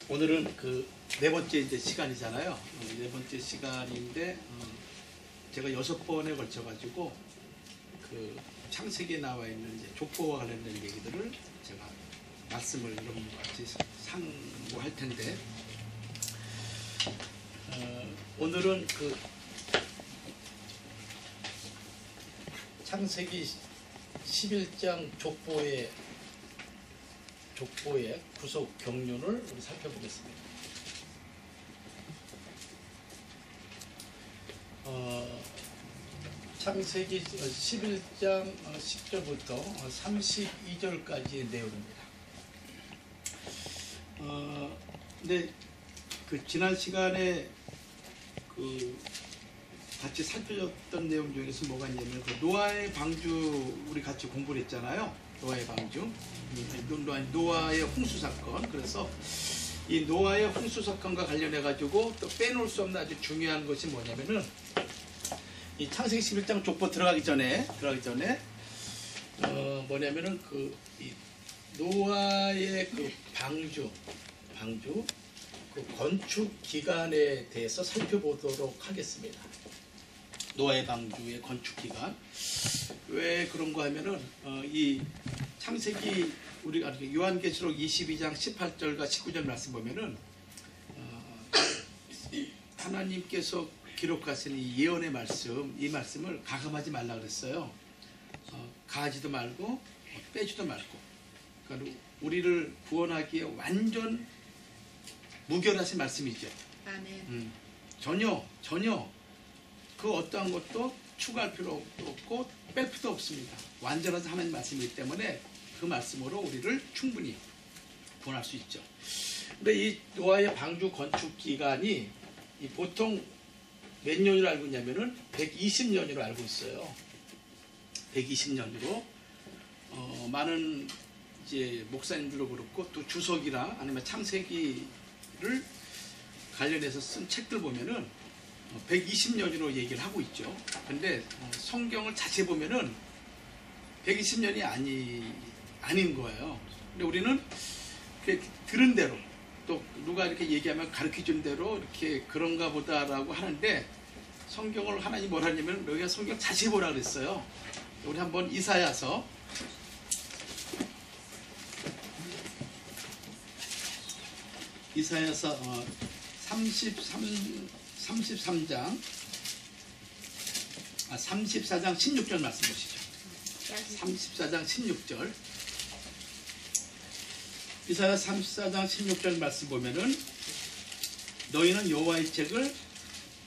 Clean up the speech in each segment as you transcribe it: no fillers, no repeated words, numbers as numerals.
오늘은 그 네 번째 이제 시간이잖아요. 네 번째 시간인데 제가 6번에 걸쳐가지고 그 창세기에 나와 있는 이제 족보와 관련된 얘기들을 제가 말씀을 여러분과 같이 상고할 텐데 오늘은 그 창세기 11장 족보의 구속 경륜을 우리 살펴보겠습니다. 창세기 11장 10절부터 32절까지의 내용입니다. 근데 그 지난 시간에 그 같이 살펴줬던 내용 중에서 뭐가 있냐면 그 노아의 방주 우리 같이 공부를 했잖아요. 노아의 방주, 노아의 홍수 사건. 그래서 이 노아의 홍수 사건과 관련해 가지고 또 빼놓을 수 없는 아주 중요한 것이 뭐냐면은 이 창세기 11장 족보 들어가기 전에 뭐냐면은 그 이 노아의 그 방주 그 건축 기간에 대해서 살펴보도록 하겠습니다. 노아의 방주의 건축 기간. 왜 그런 거 하면은 이 창세기 우리가 요한계시록 22장 18절과 19절 말씀 보면은 하나님께서 기록하신 이 예언의 말씀, 이 말씀을 가감하지 말라 그랬어요. 가하지도 말고 빼지도 말고. 그러니까 우리를 구원하기에 완전 무결하신 말씀이죠. 아멘. 전혀 그 어떠한 것도 추가할 필요 없고 뺄 필요도 없습니다. 완전한 하나님 말씀이기 때문에 그 말씀으로 우리를 충분히 구원할 수 있죠. 근데 이 노아의 방주 건축 기간이 보통 몇 년으로 알고 있냐면은 120년으로 알고 있어요. 120년으로 많은 이제 목사님들도 그렇고 또 주석이나 아니면 창세기를 관련해서 쓴 책들 보면은 120년으로 얘기를 하고 있죠. 근데 성경을 자세히 보면은 120년이 아닌 거예요. 근데 우리는 들은 대로 또 누가 이렇게 얘기하면 가르쳐준 대로 이렇게 그런가 보다라고 하는데 성경을 하나님 뭐라 하냐면 여기가 성경 자세히 보라 그랬어요. 우리 한번 이사야서 34장 16절 말씀 보시죠. 34장 16절. 이사야 34장 16절 말씀 보면은 너희는 여호와의 책을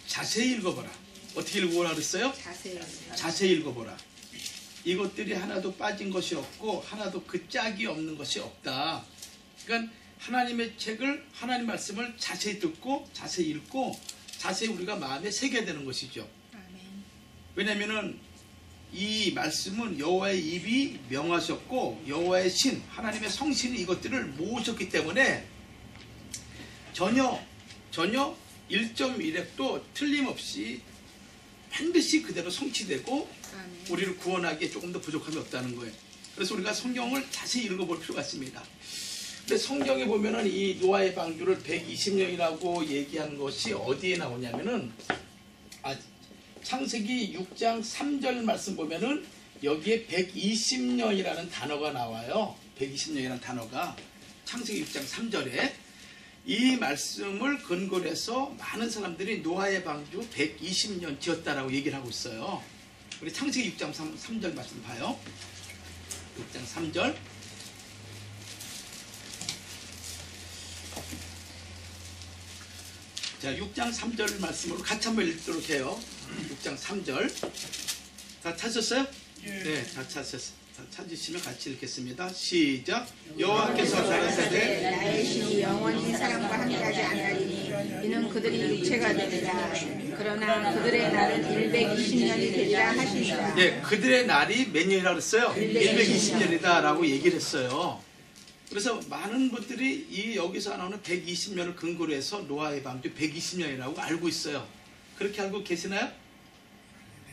자세히 읽어보라. 어떻게 읽어보라 그랬어요? 자세히 읽어보라. 이것들이 하나도 빠진 것이 없고 하나도 그 짝이 없는 것이 없다. 그러니까 하나님의 책을, 하나님 말씀을 자세히 듣고 자세히 읽고 자세히 우리가 마음에 새겨야 되는 것이죠. 왜냐하면은 이 말씀은 여호와의 입이 명하셨고 여호와의 신, 하나님의 성신이 이것들을 모으셨기 때문에 전혀 1.1획도 틀림없이 반드시 그대로 성취되고 우리를 구원하기에 조금 더 부족함이 없다는 거예요. 그래서 우리가 성경을 자세히 읽어볼 필요가 있습니다. 근데 성경에 보면은 이 노아의 방주를 120년이라고 얘기한 것이 어디에 나오냐면은 창세기 6장 3절 말씀 보면은 여기에 120년이라는 단어가 나와요. 120년이라는 단어가 창세기 6장 3절에 이 말씀을 근거로 해서 많은 사람들이 노아의 방주 120년 지었다라고 얘기를 하고 있어요. 우리 창세기 6장 3절 말씀 봐요. 6장 3절. 자, 6장 3절 말씀으로 같이 한번 읽도록 해요. 6장 3절. 다 찾으셨어요? 네, 다 찾으셨어요. 찾으시면 같이 읽겠습니다. 시작. 여호와께서 가라사대 나의 신이 영원히 사람과 함께하지 않으리니 이는 그들이 육체가 되리라. 그러나 그들의 날은 120년이 되리라 하시니라. 네, 그들의 날이 몇 년이라고 그랬어요? 120년이다 라고 얘기를 했어요. 그래서 많은 분들이 여기서 나오는 120년을 근거로 해서 노아의 방주 120년이라고 알고 있어요. 그렇게 알고 계시나요?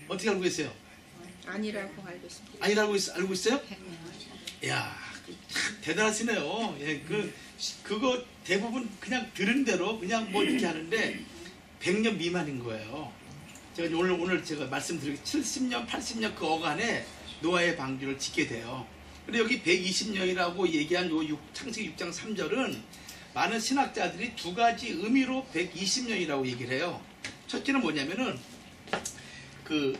어떻게 알고 계세요? 아니라고 알고 있습니다. 아니라고 알고 있어요? 이야, 참 대단하시네요. 예, 그거 대부분 그냥 들은 대로 그냥 뭐 이렇게 하는데 100년 미만인 거예요. 제가 오늘 제가 말씀드리기 70년, 80년 그 어간에 노아의 방주를 짓게 돼요. 근데 여기 120년이라고 얘기한 요 창세기 6장 3절은 많은 신학자들이 두 가지 의미로 120년이라고 얘기를 해요. 첫째는 뭐냐면은 그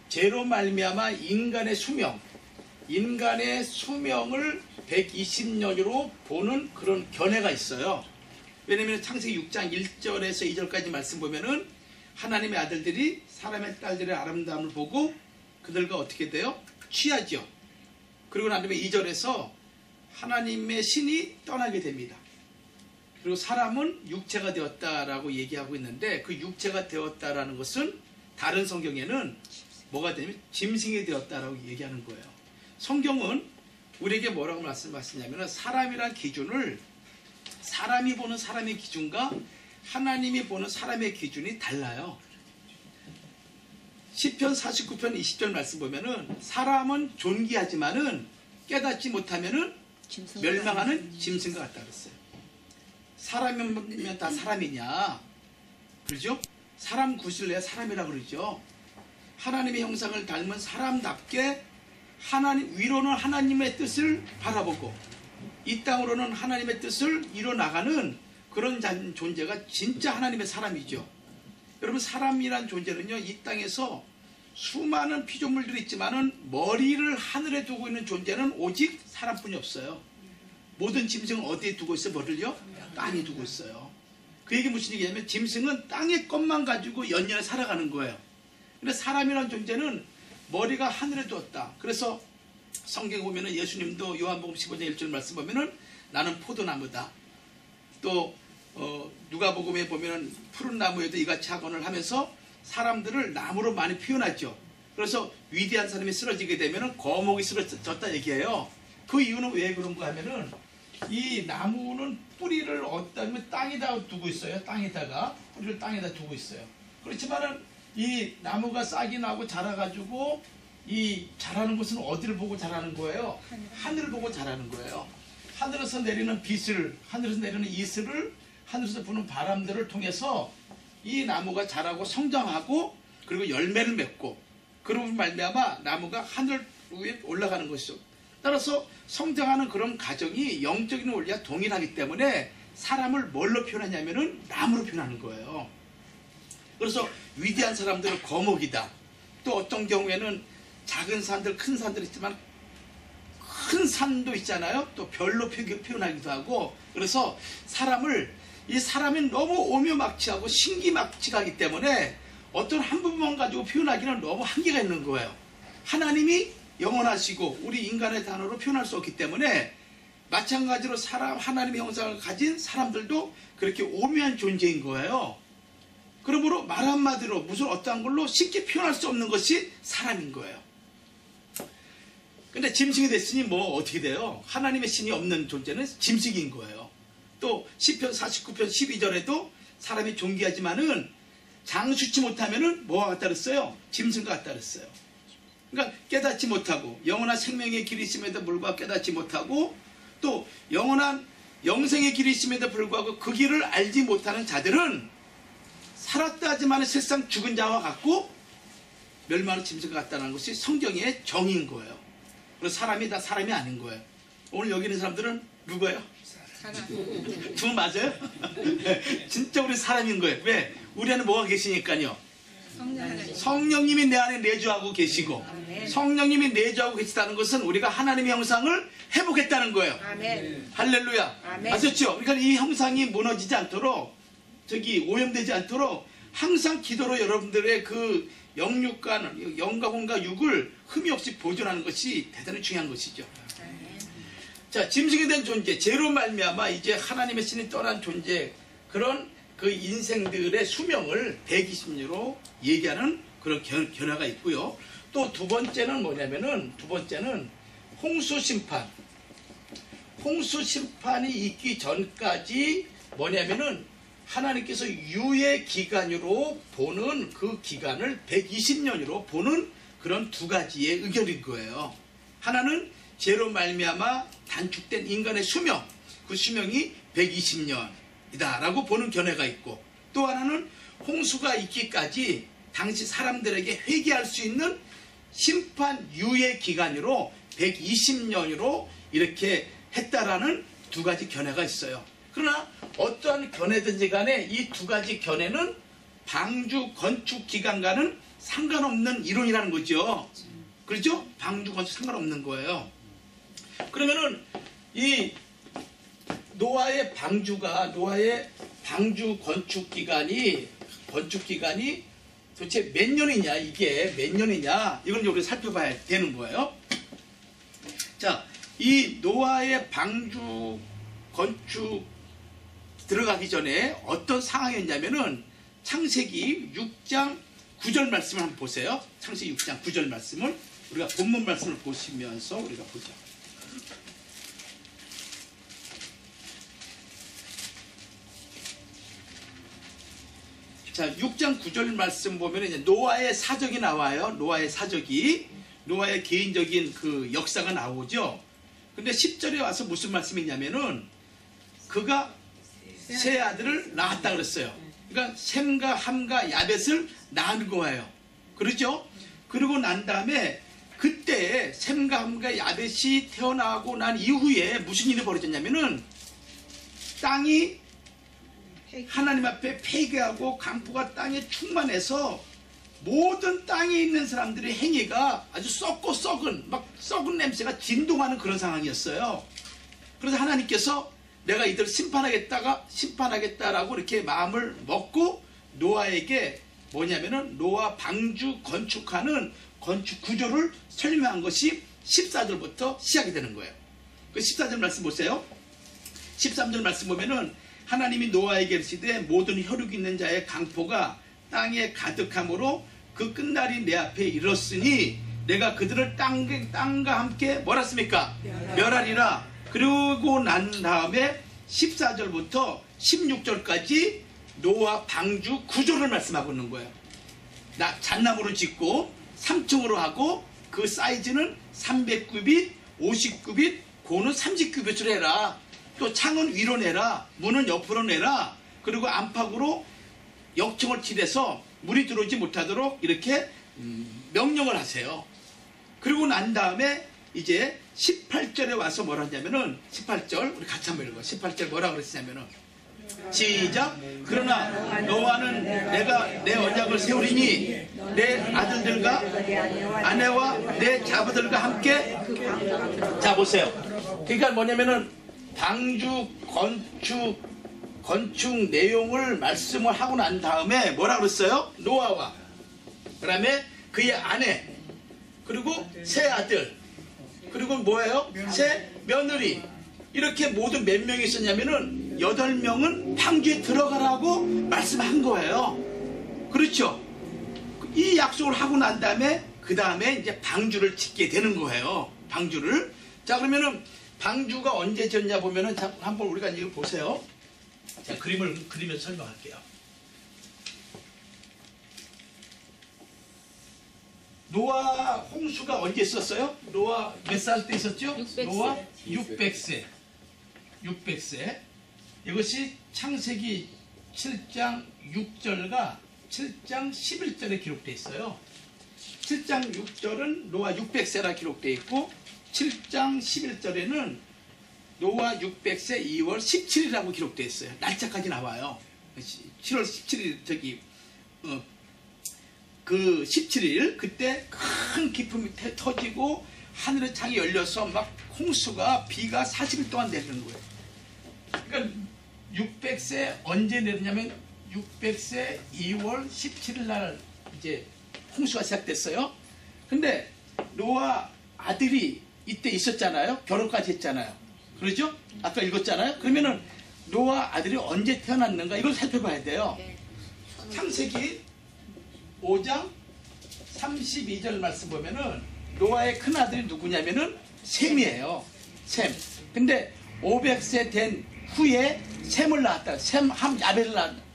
죄로 말미암아 인간의 수명을 120년으로 보는 그런 견해가 있어요. 왜냐면 창세기 6장 1절에서 2절까지 말씀 보면은 하나님의 아들들이 사람의 딸들의 아름다움을 보고 그들과 어떻게 돼요? 취하죠. 그리고 난 다음에 2절에서 하나님의 신이 떠나게 됩니다. 그리고 사람은 육체가 되었다라고 얘기하고 있는데 그 육체가 되었다라는 것은 다른 성경에는 뭐가 되냐면 짐승이 되었다라고 얘기하는 거예요. 성경은 우리에게 뭐라고 말씀하시냐면 사람이란 기준을 사람이 보는 사람의 기준과 하나님이 보는 사람의 기준이 달라요. 시편 49편 20절 말씀 보면은 사람은 존귀하지만은 깨닫지 못하면은 멸망하는 짐승과 같다 그랬어요. 사람이면 다 사람이냐? 그러죠? 사람 구실래야 사람이라고 그러죠. 하나님의 형상을 닮은 사람답게 위로는 하나님의 뜻을 바라보고 이 땅으로는 하나님의 뜻을 이뤄나가는 그런 존재가 진짜 하나님의 사람이죠. 여러분 사람이란 존재는요 이 땅에서 수많은 피조물들이 있지만은 머리를 하늘에 두고 있는 존재는 오직 사람뿐이 없어요. 모든 짐승은 어디에 두고 있어요? 머리를요? 땅에 두고 있어요. 그 얘기 무슨 얘기냐면 짐승은 땅의 것만 가지고 연년에 살아가는 거예요. 근데 사람이란 존재는 머리가 하늘에 두었다. 그래서 성경에 보면은 예수님도 요한복음 15장 1절 말씀 보면은 나는 포도나무다. 또 누가복음에 보면은 푸른 나무에도 이같이 학원을 하면서 사람들을 나무로 많이 표현하죠. 그래서 위대한 사람이 쓰러지게 되면은 거목이 쓰러졌다 얘기해요. 그 이유는 왜 그런가 하면은 이 나무는 뿌리를 어디다 하면 땅에다 두고 있어요. 뿌리를 땅에다 두고 있어요. 그렇지만은 이 나무가 싹이 나고 자라가지고 이 자라는 것은 어디를 보고 자라는 거예요? 하늘을 보고 자라는 거예요. 하늘에서 내리는 빛을, 하늘에서 내리는 이슬을, 하늘에서 부는 바람들을 통해서 이 나무가 자라고 성장하고 그리고 열매를 맺고 그러고 말미암아 나무가 하늘 위에 올라가는 것이죠. 따라서 성장하는 그런 과정이 영적인 원리와 동일하기 때문에 사람을 뭘로 표현하냐면은 나무로 표현하는 거예요. 그래서 위대한 사람들은 거목이다. 또 어떤 경우에는 작은 산들, 큰 산들 있지만 큰 산도 있잖아요. 또 별로 표현하기도 하고 그래서 이 사람이 너무 오묘막치하고 신기막치하기 때문에 어떤 한 부분만 가지고 표현하기는 너무 한계가 있는 거예요. 하나님이 영원하시고 우리 인간의 단어로 표현할 수 없기 때문에 마찬가지로 하나님의 형상을 가진 사람들도 그렇게 오묘한 존재인 거예요. 그러므로 말 한마디로 무슨 어떠한 걸로 쉽게 표현할 수 없는 것이 사람인 거예요. 근데 짐승이 됐으니 뭐 어떻게 돼요? 하나님의 신이 없는 존재는 짐승인 거예요. 또 시편 49편 12절에도 사람이 존귀하지만은 장수치 못하면은 뭐가 같다 그랬어요? 짐승과 같다 그랬어요. 그러니까 깨닫지 못하고 영원한 생명의 길이 있음에도 불구하고 깨닫지 못하고 또 영원한 영생의 길이 있음에도 불구하고 그 길을 알지 못하는 자들은 살았다 하지만 실상 죽은 자와 같고 멸망하는 짐승과 같다는 것이 성경의 정의인 거예요. 그래서 사람이 다 사람이 아닌 거예요. 오늘 여기 있는 사람들은 누구예요? 두 분 맞아요? 진짜 우리 사람인 거예요. 왜? 우리 안에 뭐가 계시니까요. 성령님이 내 안에 내주하고 계시고 성령님이 내주하고 계시다는 것은 우리가 하나님의 형상을 회복했다는 거예요. 아멘. 할렐루야. 아멘. 아셨죠? 그러니까 이 형상이 무너지지 않도록 오염되지 않도록 항상 기도로 여러분들의 그 영육과 영과 혼과 육을 흠이 없이 보존하는 것이 대단히 중요한 것이죠. 자, 짐승이 된 존재, 죄로 말미암아 이제 하나님의 신이 떠난 존재, 그런 그 인생들의 수명을 120년으로 얘기하는 그런 견해가 있고요. 또 두 번째는 뭐냐면은, 홍수 심판. 홍수 심판이 있기 전까지 뭐냐면은 하나님께서 유예 기간으로 보는 그 기간을 120년으로 보는 그런 두 가지의 의견인 거예요. 하나는 죄로 말미암아 단축된 인간의 수명, 그 수명이 120년이다 라고 보는 견해가 있고, 또 하나는 홍수가 있기까지 당시 사람들에게 회개할 수 있는 심판 유예 기간으로 120년으로 이렇게 했다라는 두 가지 견해가 있어요. 그러나 어떠한 견해든지 간에 이 두 가지 견해는 방주 건축 기간과는 상관없는 이론이라는 거죠. 그렇죠? 방주 건축 상관없는 거예요. 그러면은 이 노아의 방주 건축 기간이 도대체 몇 년이냐, 이게 몇 년이냐, 이걸 우리가 살펴봐야 되는 거예요. 자, 이 노아의 방주 건축 들어가기 전에 어떤 상황이었냐면은 창세기 6장 9절 말씀을 한번 보세요. 창세기 6장 9절 말씀을 우리가 본문 말씀을 보시면서 우리가 보자. 자, 6장 9절 말씀 보면 이제 노아의 사적이 나와요. 노아의 개인적인 그 역사가 나오죠. 근데 10절에 와서 무슨 말씀이냐면은 그가 세 아들을 낳았다 그랬어요. 그러니까 셈과 함과 야벳을 낳은 거예요. 그렇죠? 그러고 난 다음에 그때 셈과 함과 야벳이 태어나고 난 이후에 무슨 일이 벌어졌냐면은 땅이 하나님 앞에 폐괴하고 강포가 땅에 충만해서 모든 땅에 있는 사람들의 행위가 아주 썩고 썩은 냄새가 진동하는 그런 상황이었어요. 그래서 하나님께서 내가 이들 심판하겠다라고 이렇게 마음을 먹고 노아에게 뭐냐면은 노아 방주 건축하는 건축 구조를 설명한 것이 14절부터 시작이 되는 거예요. 그 14절 말씀 보세요. 13절 말씀 보면은 하나님이 노아에게 이르시되 모든 혈육 있는 자의 강포가 땅에 가득함으로 그 끝날이 내 앞에 이르렀으니 내가 그들을 땅과 함께 뭐라 했습니까? 멸하리라. 그러고 난 다음에 14절부터 16절까지 노아 방주 구조를 말씀하고 있는 거예요. 잣나무로 짓고 3층으로 하고 그 사이즈는 300규빗, 50규빗, 고는 30규빗으로 해라. 또 창은 위로 내라. 문은 옆으로 내라. 그리고 안팎으로 역청을 칠해서 물이 들어오지 못하도록 이렇게 명령을 하세요. 그리고 난 다음에 이제 18절에 와서 뭐라 하냐면은 18절 우리 같이 한번 읽어. 18절 뭐라 그랬냐면은 시작. 그러나 노아는 내가 내 언약을 세우리니 내 아들들과 아내와 내 자부들과 함께. 자 보세요. 그러니까 뭐냐면은 방주 건축 내용을 말씀을 하고 난 다음에 뭐라 그랬어요? 노아와 그 다음에 그의 아내 그리고 세 아들 그리고 뭐예요? 세 며느리 이렇게 모두 몇 명이 있었냐면은 8명은 방주에 들어가라고 말씀한 거예요. 그렇죠? 이 약속을 하고 난 다음에 그 다음에 이제 방주를 짓게 되는 거예요. 방주를. 자 그러면은 방주가 언제 지었냐 보면은 한번 우리가 이거 보세요. 자 그림을 그리면서 설명할게요. 노아 홍수가 언제 있었어요? 노아 몇 살 때 있었죠? 600세. 노아 600세. 이것이 창세기 7장 6절과 7장 11절에 기록되어 있어요. 7장 6절은 노아 600세라 기록되어 있고 7장 11절에는 노아 600세 2월 17일이라고 기록되어 있어요. 날짜까지 나와요. 7월 17일 그 17일 그때 큰 기품이 터지고 하늘의 창이 열려서 막 홍수가 비가 40일 동안 내리는 거예요. 그러니까 600세 언제 내리냐면 600세 2월 17일 날 이제 홍수가 시작됐어요. 근데 노아 아들이 이때 있었잖아요. 결혼까지 했잖아요. 그러죠? 아까 읽었잖아요. 그러면은 노아 아들이 언제 태어났는가 이걸 살펴봐야 돼요. 창세기 5장 32절 말씀 보면은 노아의 큰 아들이 누구냐면은 셈이에요. 셈. 근데 500세 된 후에 셈을 낳았다.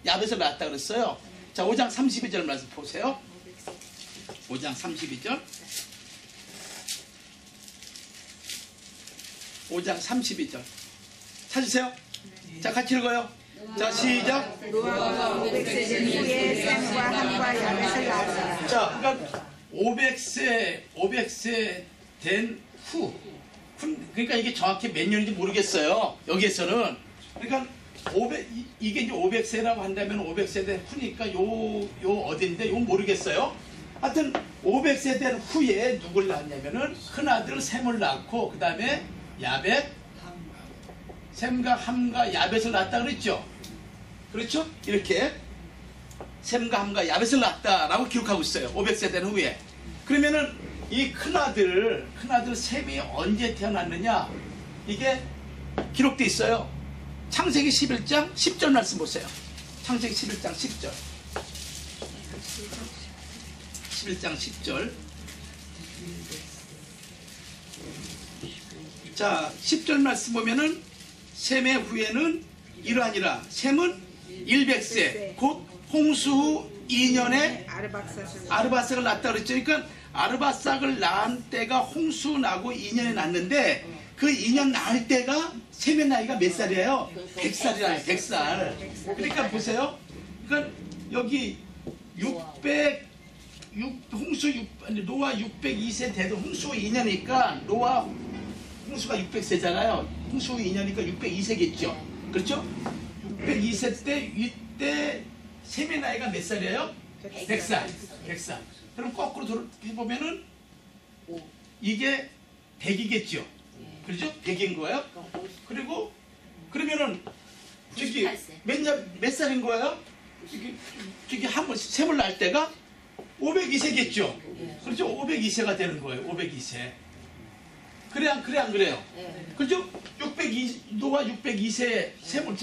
야벳을 낳았다 그랬어요. 자, 5장 32절 말씀 보세요. 5장 32절. 5장 32절. 찾으세요? 자, 같이 읽어요. 자, 시작. 노아가 500세 된 후에 셈과 함과 야벳을 낳았더라. 자, 그러니까 500세 된 후. 그러니까 이게 정확히 몇 년인지 모르겠어요. 여기에서는. 그러니까 이게 이제 500세라고 한다면 500세 된 후니까 요 어딘데 요 모르겠어요. 하여튼 500세 된 후에 누굴 낳았냐면은 큰아들 셈을 낳고 그 다음에 야벳, 셈과 함과 야벳을 낳았다 그랬죠. 그렇죠? 이렇게 셈과 함과 야벳을 낳았다라고 기록하고 있어요. 500세 된 후에. 그러면은 이 큰아들 셈이 언제 태어났느냐, 이게 기록돼 있어요. 창세기 11장 10절 말씀 보세요. 창세기 11장 10절. 11장 10절. 자, 10절 말씀 보면은 셈의 후에는 이러하니라. 셈은 100세 곧 홍수 후 2년에 아르바삭을 낳았다 그랬죠. 그러니까 아르바삭을 낳은 때가 홍수 나고 2년에 낳는데 그 2년 낳을 때가 셈의 나이가 몇 살이에요? 100살이라요. 100살. 그러니까 보세요. 그러니까 여기 노아 602세 돼도 홍수 2년이니까 홍수가 600세잖아요. 홍수 2년이니까 602세겠죠. 그렇죠? 602세 때 이때 셈의 나이가 몇 살이에요? 100살. 100살. 그럼 거꾸로 해보면은 이게 100이겠죠. 그렇죠? 100인 거예요. 그리고 그러면은 저기 몇 살인 거예요? 저기 한번 셈을 낳을 때가 502세겠죠. 그렇죠? 502세가 되는 거예요. 502세. 그래 안 그래요? 그렇죠? 노아 602세 셈을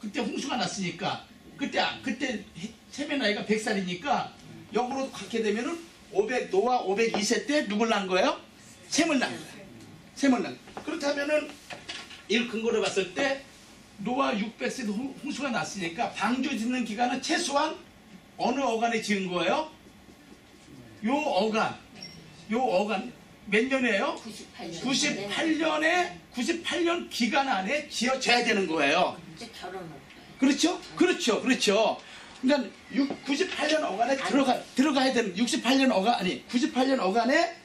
그때 홍수가 났으니까 그때 셈의 나이가 100살이니까 역으로 갖게 되면은 노아 502세 때 누굴 낳은 거예요? 셈을 낳은 거예요. 셈을 낳은 거예요. 그렇다면은 이걸 근거로 봤을 때 노아 600세 홍수가 났으니까 방주 짓는 기간은 최소한 어느 어간에 지은 거예요? 요 어간 몇 년이에요? 98년 기간 안에 지어져야 되는 거예요. 그렇죠? 그렇죠. 그러니까 98년 어간에 들어가야 되는 98년 어간에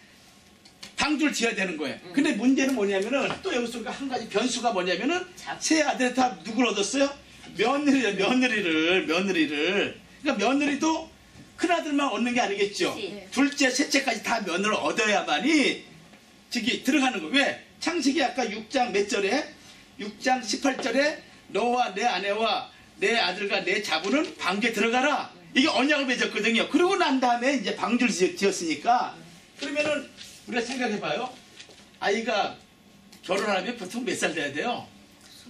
방주를 지어야 되는 거예요. 근데 문제는 뭐냐면은 또 여기서 한 가지 변수가 뭐냐면은 세 아들이 다 누굴 얻었어요? 며느리를. 그러니까 며느리도 큰아들만 얻는 게 아니겠죠. 둘째, 셋째까지 다 며느리를 얻어야만이 들어가는 거예요. 왜? 창세기 아까 6장 몇 절에? 6장 18절에 너와 내 아내와 내 아들과 내 자부는 방주에 들어가라. 이게 언약을 맺었거든요. 그러고 난 다음에 이제 방주를 지었으니까 그러면은 우리가 생각해봐요. 아이가 결혼하면 보통 몇 살 돼야 돼요?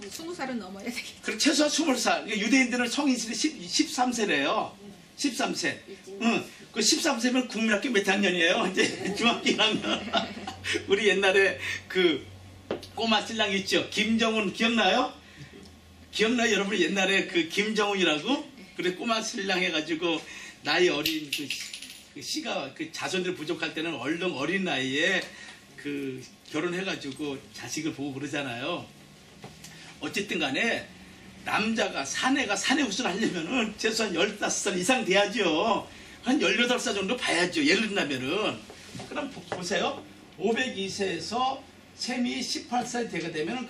20살은 넘어야 되겠죠. 그럼 최소한 20살. 유대인들은 성인실이 13세래요. 13세. 그 13세면 국민학교 몇 학년이에요? 이제 중학교 1학년. 우리 옛날에 그 꼬마 신랑 있죠? 김정은 기억나요? 여러분 옛날에 그 김정은이라고? 그래 꼬마 신랑 해가지고 나이 어린 그 시가 그 자손들 부족할 때는 얼른 어린 나이에 그 결혼해가지고 자식을 보고 그러잖아요. 어쨌든 간에 남자가 사내가 사내 후손을 하려면은 최소한 15살 이상 돼야죠. 한 18살 정도 봐야죠. 예를 든다면은. 그럼 보세요. 502세에서 셈이 18살 되게 되면은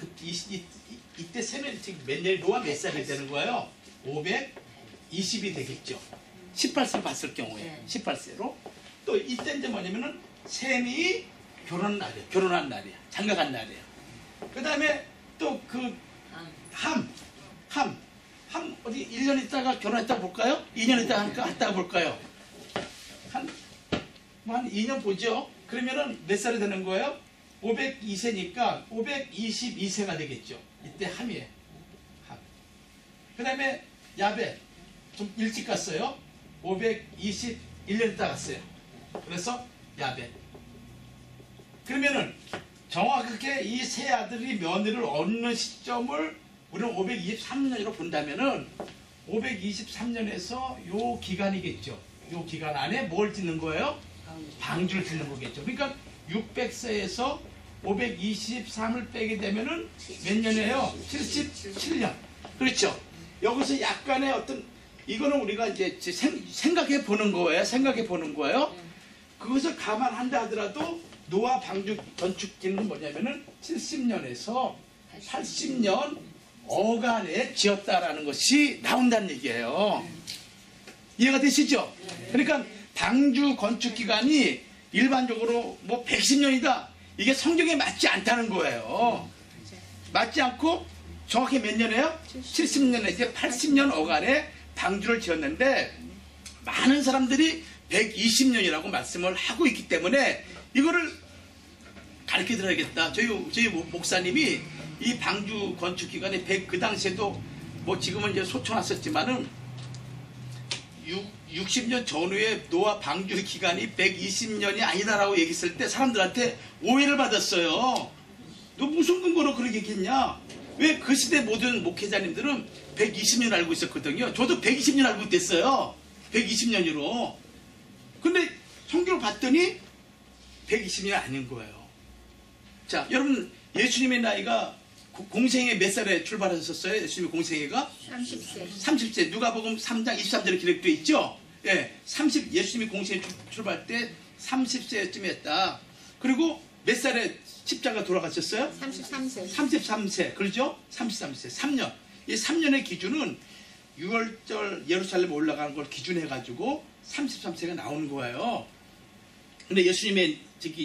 이때 셈이 몇 년이 노아 몇 살이 되는 거예요? 520이 되겠죠. 18세 봤을 경우에 18세로 또 이때 이제 뭐냐면은 셈이 결혼한 날이야. 장가간 날이야. 그 다음에 또 그 함 어디 1년 있다가 결혼했다고 볼까요? 2년 있다가 했다고 볼까요? 한 2년 보죠. 그러면은 몇 살이 되는 거예요? 502세니까 522세가 되겠죠. 이때 함이에요. 그 다음에 야벳 좀 일찍 갔어요. 521년 있다 갔어요. 그래서 야벳. 그러면은 정확하게 이 세 아들이 며느리를 얻는 시점을 우리는 523년으로 본다면은 523년에서 요 기간이겠죠. 요 기간 안에 뭘 짓는 거예요? 방주를 짓는 거겠죠. 그러니까 600세에서 523을 빼게 되면은 몇 년이에요? 77년. 그렇죠? 여기서 약간의 어떤 이거는 우리가 이제 생각해 보는 거예요. 생각해 보는 거예요. 그것을 감안한다 하더라도 노아 방주 건축기는 뭐냐면은 70년에서 80년 어간에 지었다라는 것이 나온다는 얘기예요. 이해가 되시죠? 그러니까 방주 건축 기간이 일반적으로 뭐 110년이다. 이게 성경에 맞지 않다는 거예요. 맞지 않고 정확히 몇 년이에요? 70년에 이제 80년 어간에 방주를 지었는데 많은 사람들이 120년이라고 말씀을 하고 있기 때문에 이거를 가르쳐 드려야겠다. 저희 목사님이 이 방주 건축 기간에 그 당시에도 뭐 지금은 이제 소천하셨지만은 60년 전후에 노아 방주 기간이 120년이 아니다라고 얘기했을 때 사람들한테 오해를 받았어요. 너 무슨 근거로 그렇게 얘기했냐? 왜 그 시대 모든 목회자님들은 120년 알고 있었거든요. 저도 120년 알고 있댔어요. 120년으로. 근데 성경을 봤더니 120년이 아닌 거예요. 자, 여러분 예수님의 나이가 공생애 몇 살에 출발하셨어요? 예수님의 공생애가? 30세. 30세. 누가복음 3장 23절에 기록되어 있죠? 예, 예수님이 공생애 출발 때 30세쯤 했다. 그리고 몇 살에 십자가 돌아가셨어요? 33세. 33세. 그렇죠? 33세. 3년. 이 3년의 기준은 6월절 예루살렘 올라가는 걸 기준해가지고 33세가 나오는 거예요. 근데 예수님의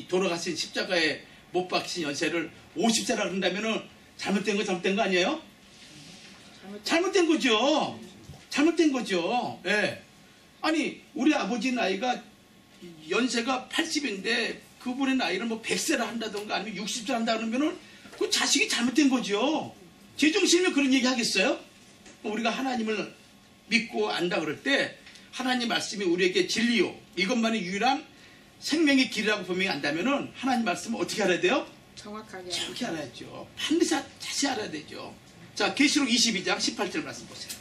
돌아가신 십자가에 못 박힌 연세를 50세라 그런다면은 잘못된 거 아니에요? 잘못된 거죠. 잘못된 거죠. 예. 아니, 우리 아버지 나이가 연세가 80인데 그분의 나이를 뭐 100세라 한다던가 아니면 60세 한다 그러면은 그 자식이 잘못된 거죠. 제정신이면 그런 얘기 하겠어요? 우리가 하나님을 믿고 안다 그럴 때 하나님 말씀이 우리에게 진리요. 이것만이 유일한 생명의 길이라고 분명히 안다면은 하나님 말씀을 어떻게 알아야 돼요? 정확히 알아야죠. 반드시 자세히 알아야 되죠. 자, 계시록 22장 18절 말씀 보세요.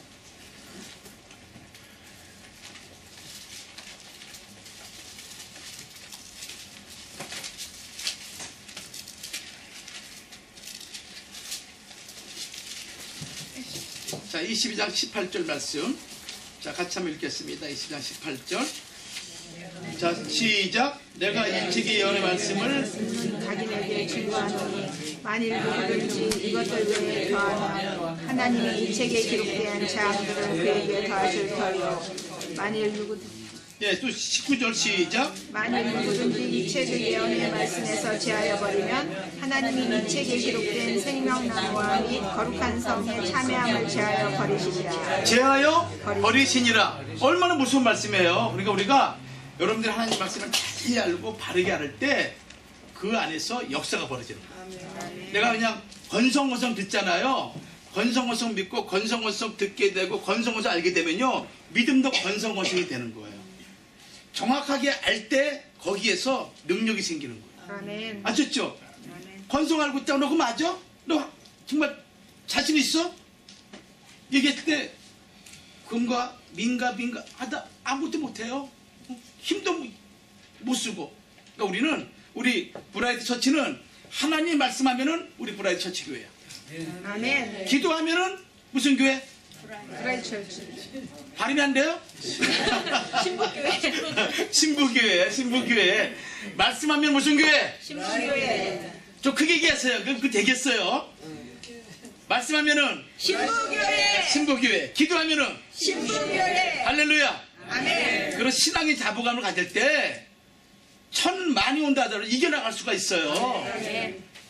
자, 22장 18절 말씀. 자, 같이 한번 읽겠습니다. 22장 18절. 자, 시작. 내가 이 책의 예언의 말씀을 자기네게 증거하노니 만일 누구든지 이것들 외에 더하면 하나님이 이 책에 기록된 재앙들을 그에게 더하실 터요. 만일 누구든지 예, 또 19절 시작. 만일 누구든지 이 책의 예언의 말씀에서 제하여 버리면 하나님이 이 책에 기록된 생명나무와 및 거룩한 성에 참여함을 제하여 버리시리라. 제하여 버리시니라. 얼마나 무서운 말씀이에요. 그러니까 우리가 여러분들이 하나님 말씀을 자세히 알고 바르게 알 때 그 안에서 역사가 벌어지는 거예요. 내가 그냥 건성건성 듣잖아요. 건성건성 믿고 건성건성 듣게 되고 건성건성 알게 되면요, 믿음도 건성건성이 되는 거예요. 정확하게 알 때 거기에서 능력이 생기는 거예요. 아멘. 아셨죠? 건성 알고 있다고 너 그거 맞아? 너 정말 자신 있어? 얘기할 때 금가 민가 하다 아무것도 못해요. 힘도 못 쓰고. 그러니까 우리는 우리 브라이트 처치는 하나님 말씀하면은 우리 브라이트 처치 교회야. 아멘. 기도하면은 무슨 교회? 브라이트 처치. 발음이 안 돼요? 신부교회. 신부교회. 말씀하면 무슨 교회? 신부교회. 좀 크게 얘기하세요. 그럼 그 되겠어요. 말씀하면은 신부교회. 기도하면은 신부교회. 할렐루야. 아멘. 그런 신앙의 자부감을 가질 때 천만이 온다 하더라도 이겨나갈 수가 있어요.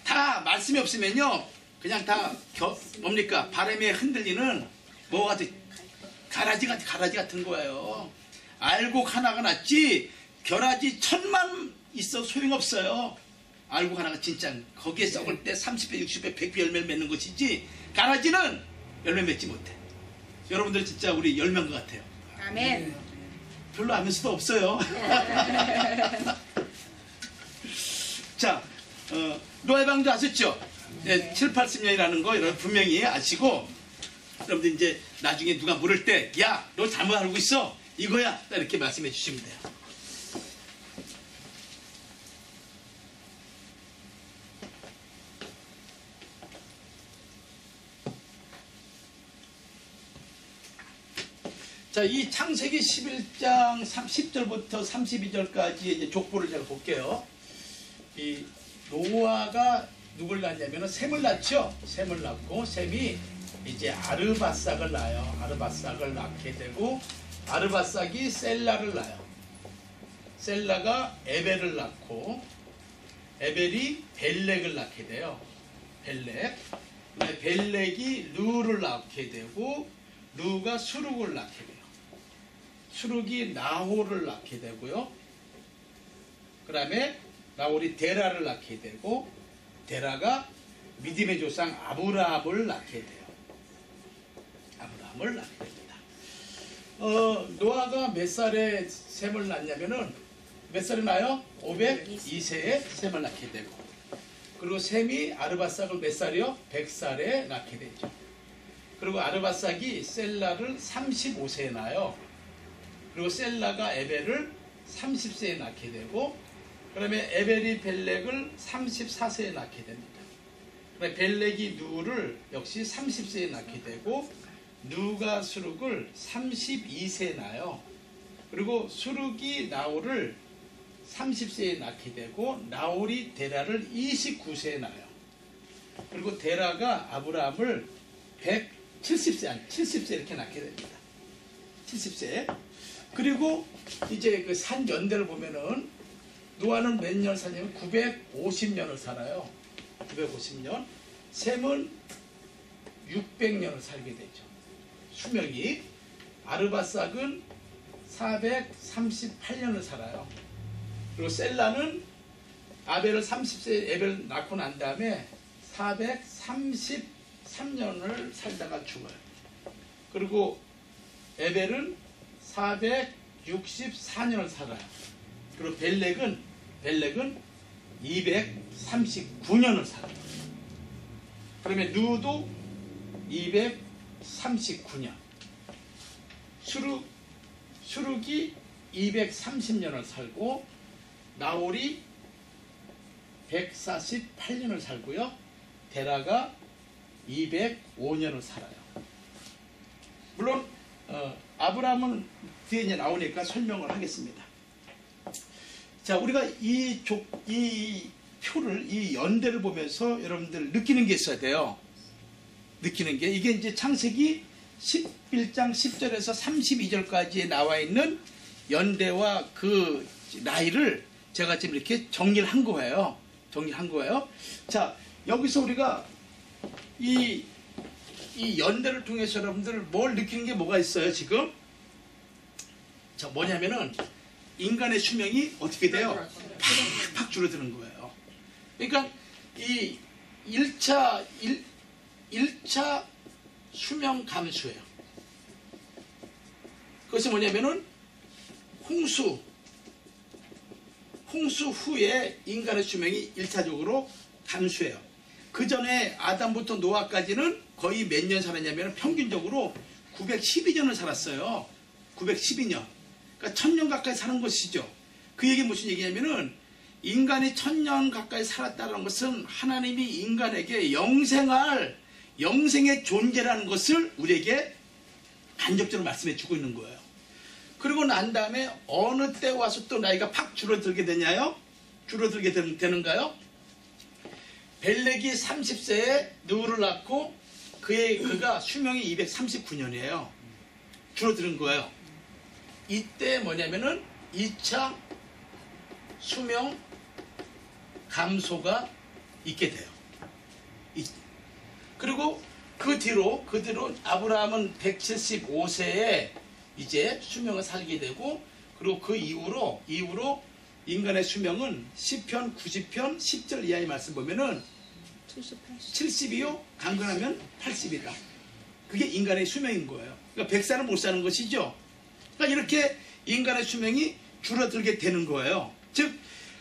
다 말씀이 없으면요, 그냥 다 뭡니까? 바람에 흔들리는 뭐 같은 가라지 같은 거예요. 알곡 하나가 낫지 겨라지 천만 있어 소용없어요. 알곡 하나가 진짜 거기에 썩을 때 30배, 60배, 100배 열매를 맺는 것이지 가라지는 열매 맺지 못해. 여러분들 진짜 우리 열매인 것 같아요. 아멘. 별로 아는 수도 없어요. 자, 노아의 방주 아셨죠? 네, 7, 80년이라는 거 여러분 분명히 아시고, 여러분들 이제 나중에 누가 물을 때, 야, 너 잘못 알고 있어. 이거야. 딱 이렇게 말씀해 주시면 돼요. 자, 이 창세기 11장 10절부터 32절까지 이제 족보를 제가 볼게요. 이 노아가 누굴 낳냐면은 셈을 낳죠. 셈을 낳고 셈이 이제 아르바삭을 낳아요. 아르바삭을 낳게 되고 아르바삭이 셀라를 낳아요. 셀라가 에벨을 낳고 에벨이 벨렉을 낳게 돼요. 벨렉. 벨렉이 루를 낳게 되고 루가 수룩을 낳게 돼요. 수룩이 나홀을 낳게 되고요. 그 다음에 나홀이 데라를 낳게 되고 데라가 믿음의 조상 아브라함을 낳게 돼요. 아브라함을 낳게 됩니다. 노아가 몇 살에 셈을 낳냐면은 몇 살에 낳아요? 502세에 셈을 낳게 되고, 그리고 셈이 아르바삭을 몇 살이요? 100살에 낳게 되죠. 그리고 아르바삭이 셀라를 35세에 낳아요. 그리고 셀라가 에벨을 30세에 낳게 되고, 그 다음에 에벨이 벨렉을 34세에 낳게 됩니다. 그다음에 벨렉이 누를 역시 30세에 낳게 되고, 누가 수룩을 32세에 낳아요. 그리고 수룩이 나홀을 30세에 낳게 되고, 나홀이 데라를 29세에 낳아요. 그리고 데라가 아브라함을 70세 이렇게 낳게 됩니다. 70세. 그리고 이제 그 산 연대를 보면은 노아는 몇 년 사냐면 950년을 살아요. 950년. 셈은 600년을 살게 되죠. 수명이. 아르바삭은 438년을 살아요. 그리고 셀라는 아벨을 30세에 에벨 낳고 난 다음에 433년을 살다가 죽어요. 그리고 에벨은 464년을 살아요. 그리고 벨렉은 239년을 살아요. 그러면 누도 239년. 수룩이 230년을 살고, 나홀이 148년을 살고요. 데라가 205년을 살아요. 물론 아브라함은 뒤에 이제 나오니까 설명을 하겠습니다. 자, 우리가 이 표를, 이 연대를 보면서 여러분들 느끼는 게 있어야 돼요. 느끼는 게, 이게 이제 창세기 11장 10절에서 32절까지에 나와 있는 연대와 그 나이를 제가 지금 이렇게 정리를 한 거예요. 자, 여기서 우리가 이 연대를 통해서 여러분들 뭘 느끼는 게 뭐가 있어요, 지금? 자, 뭐냐면은 인간의 수명이 어떻게 돼요? 팍팍 줄어드는 거예요. 그러니까 이 1차 수명 감소예요. 그것이 뭐냐면은 홍수 후에 인간의 수명이 1차적으로 감소해요. 그 전에 아담부터 노아까지는 거의 몇 년 살았냐면 평균적으로 912년을 살았어요. 912년. 그러니까 1000년 가까이 사는 것이죠. 그 얘기 무슨 얘기냐면은 인간이 1000년 가까이 살았다는 것은 하나님이 인간에게 영생의 존재라는 것을 우리에게 간접적으로 말씀해 주고 있는 거예요. 그리고 난 다음에 어느 때 와서 또 나이가 팍 줄어들게 되냐요? 줄어들게 되는가요? 벨렉이 30세에 누를 낳고 그가 수명이 239년이에요. 줄어드는 거예요. 이때 뭐냐면은 2차 수명 감소가 있게 돼요. 그리고 그 뒤로 아브라함은 175세에 이제 수명을 살게 되고, 그리고 그 이후로 인간의 수명은 시편 90편 10절 이하의 말씀 보면은 70이요 강건하면 80이다. 그게 인간의 수명인 거예요. 그러니까 100살은 못 사는 것이죠. 그러니까 이렇게 인간의 수명이 줄어들게 되는 거예요. 즉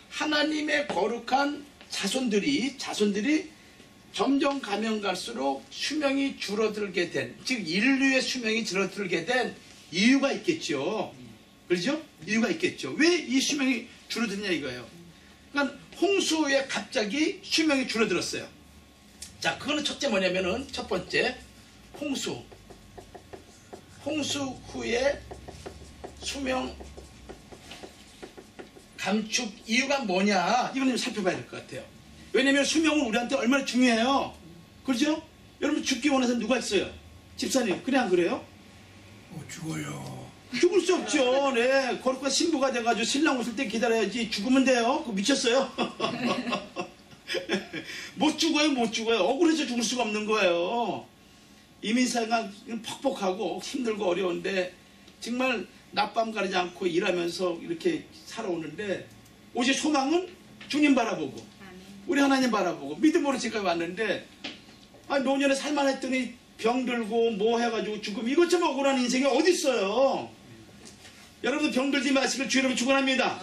하나님의 거룩한 자손들이 점점 가면 갈수록 수명이 줄어들게 된, 즉 인류의 수명이 줄어들게 된 이유가 있겠죠. 그렇죠? 이유가 있겠죠. 왜 이 수명이 줄어드냐 이거예요. 그러니까 홍수 후에 갑자기 수명이 줄어들었어요. 자, 그거는 첫째 뭐냐면은, 첫 번째 홍수 홍수 후에 수명 감축 이유가 뭐냐, 이건 좀 살펴봐야 될 것 같아요. 왜냐면 수명은 우리한테 얼마나 중요해요. 그렇죠? 여러분 죽기 원하는 누가 있어요? 집사님, 그래 안 그래요? 죽어요. 죽을 수 없죠. 네, 거룩한 신부가 돼가지고 신랑 오실 때 기다려야지. 죽으면 돼요. 그거 미쳤어요? 못 죽어요, 못 죽어요. 억울해서 죽을 수가 없는 거예요. 이민사가 퍽퍽하고 힘들고 어려운데 정말 낮밤 가리지 않고 일하면서 이렇게 살아오는데 오직 소망은 주님 바라보고 우리 하나님 바라보고 믿음으로 지금 왔는데 노년에 살만했더니 병들고 뭐 해가지고 죽음, 이것저것 억울한 인생이 어디 있어요. 여러분 병들지 마시고 주 이름으로 축원합니다.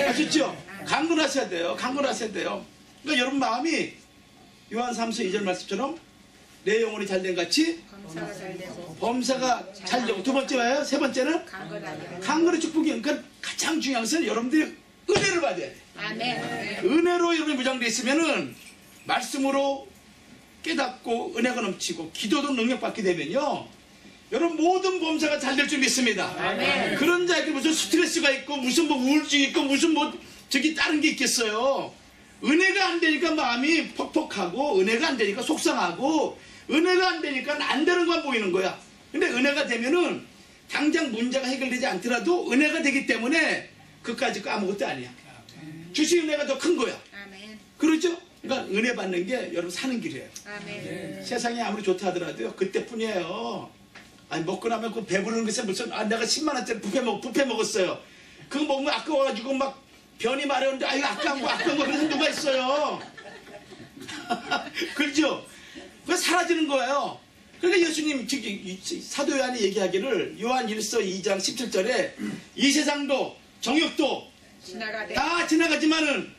아셨죠? 강건하셔야 돼요. 강건하셔야 돼요. 그러니까 여러분 마음이 요한 3서 2절 말씀처럼 내 영혼이 잘된 같이 범사가 잘 되고 범사가 잘 되고, 두 번째가요. 세 번째는 강건의 축복이. 그러니까 가장 중요한 것은 여러분들이 은혜를 받아야 돼요. 아멘. 은혜로 여러분이 무장되어 있으면은 말씀으로 깨닫고 은혜가 넘치고 기도도 능력받게 되면요, 여러분 모든 범사가 잘 될 줄 믿습니다. 아멘. 그런 자에게 무슨 스트레스가 있고 무슨 뭐 우울증이 있고 무슨 뭐 저기 다른 게 있겠어요. 은혜가 안 되니까 마음이 퍽퍽하고, 은혜가 안 되니까 속상하고, 은혜가 안 되니까 안 되는 것만 보이는 거야. 근데 은혜가 되면은 당장 문제가 해결되지 않더라도 은혜가 되기 때문에 그까짓 거 아무것도 아니야. 주신 은혜가 더 큰 거야. 아멘. 그렇죠? 그러니까 은혜 받는 게 여러분 사는 길이에요. 아멘. 세상이 아무리 좋다 하더라도요, 그때뿐이에요. 아니 먹고 나면 그 배부르는 것에 무슨 내가 10만 원짜리 뷔페 먹었어요. 그거 먹으면 아까워가지고 막 변이 마려운데 이거 아까운 거 그래서 누가 있어요. 그렇죠? 그거 사라지는 거예요. 그러니까 예수님 사도 요한이 얘기하기를 요한 1서 2장 17절에 이 세상도 정욕도 다 지나가지만은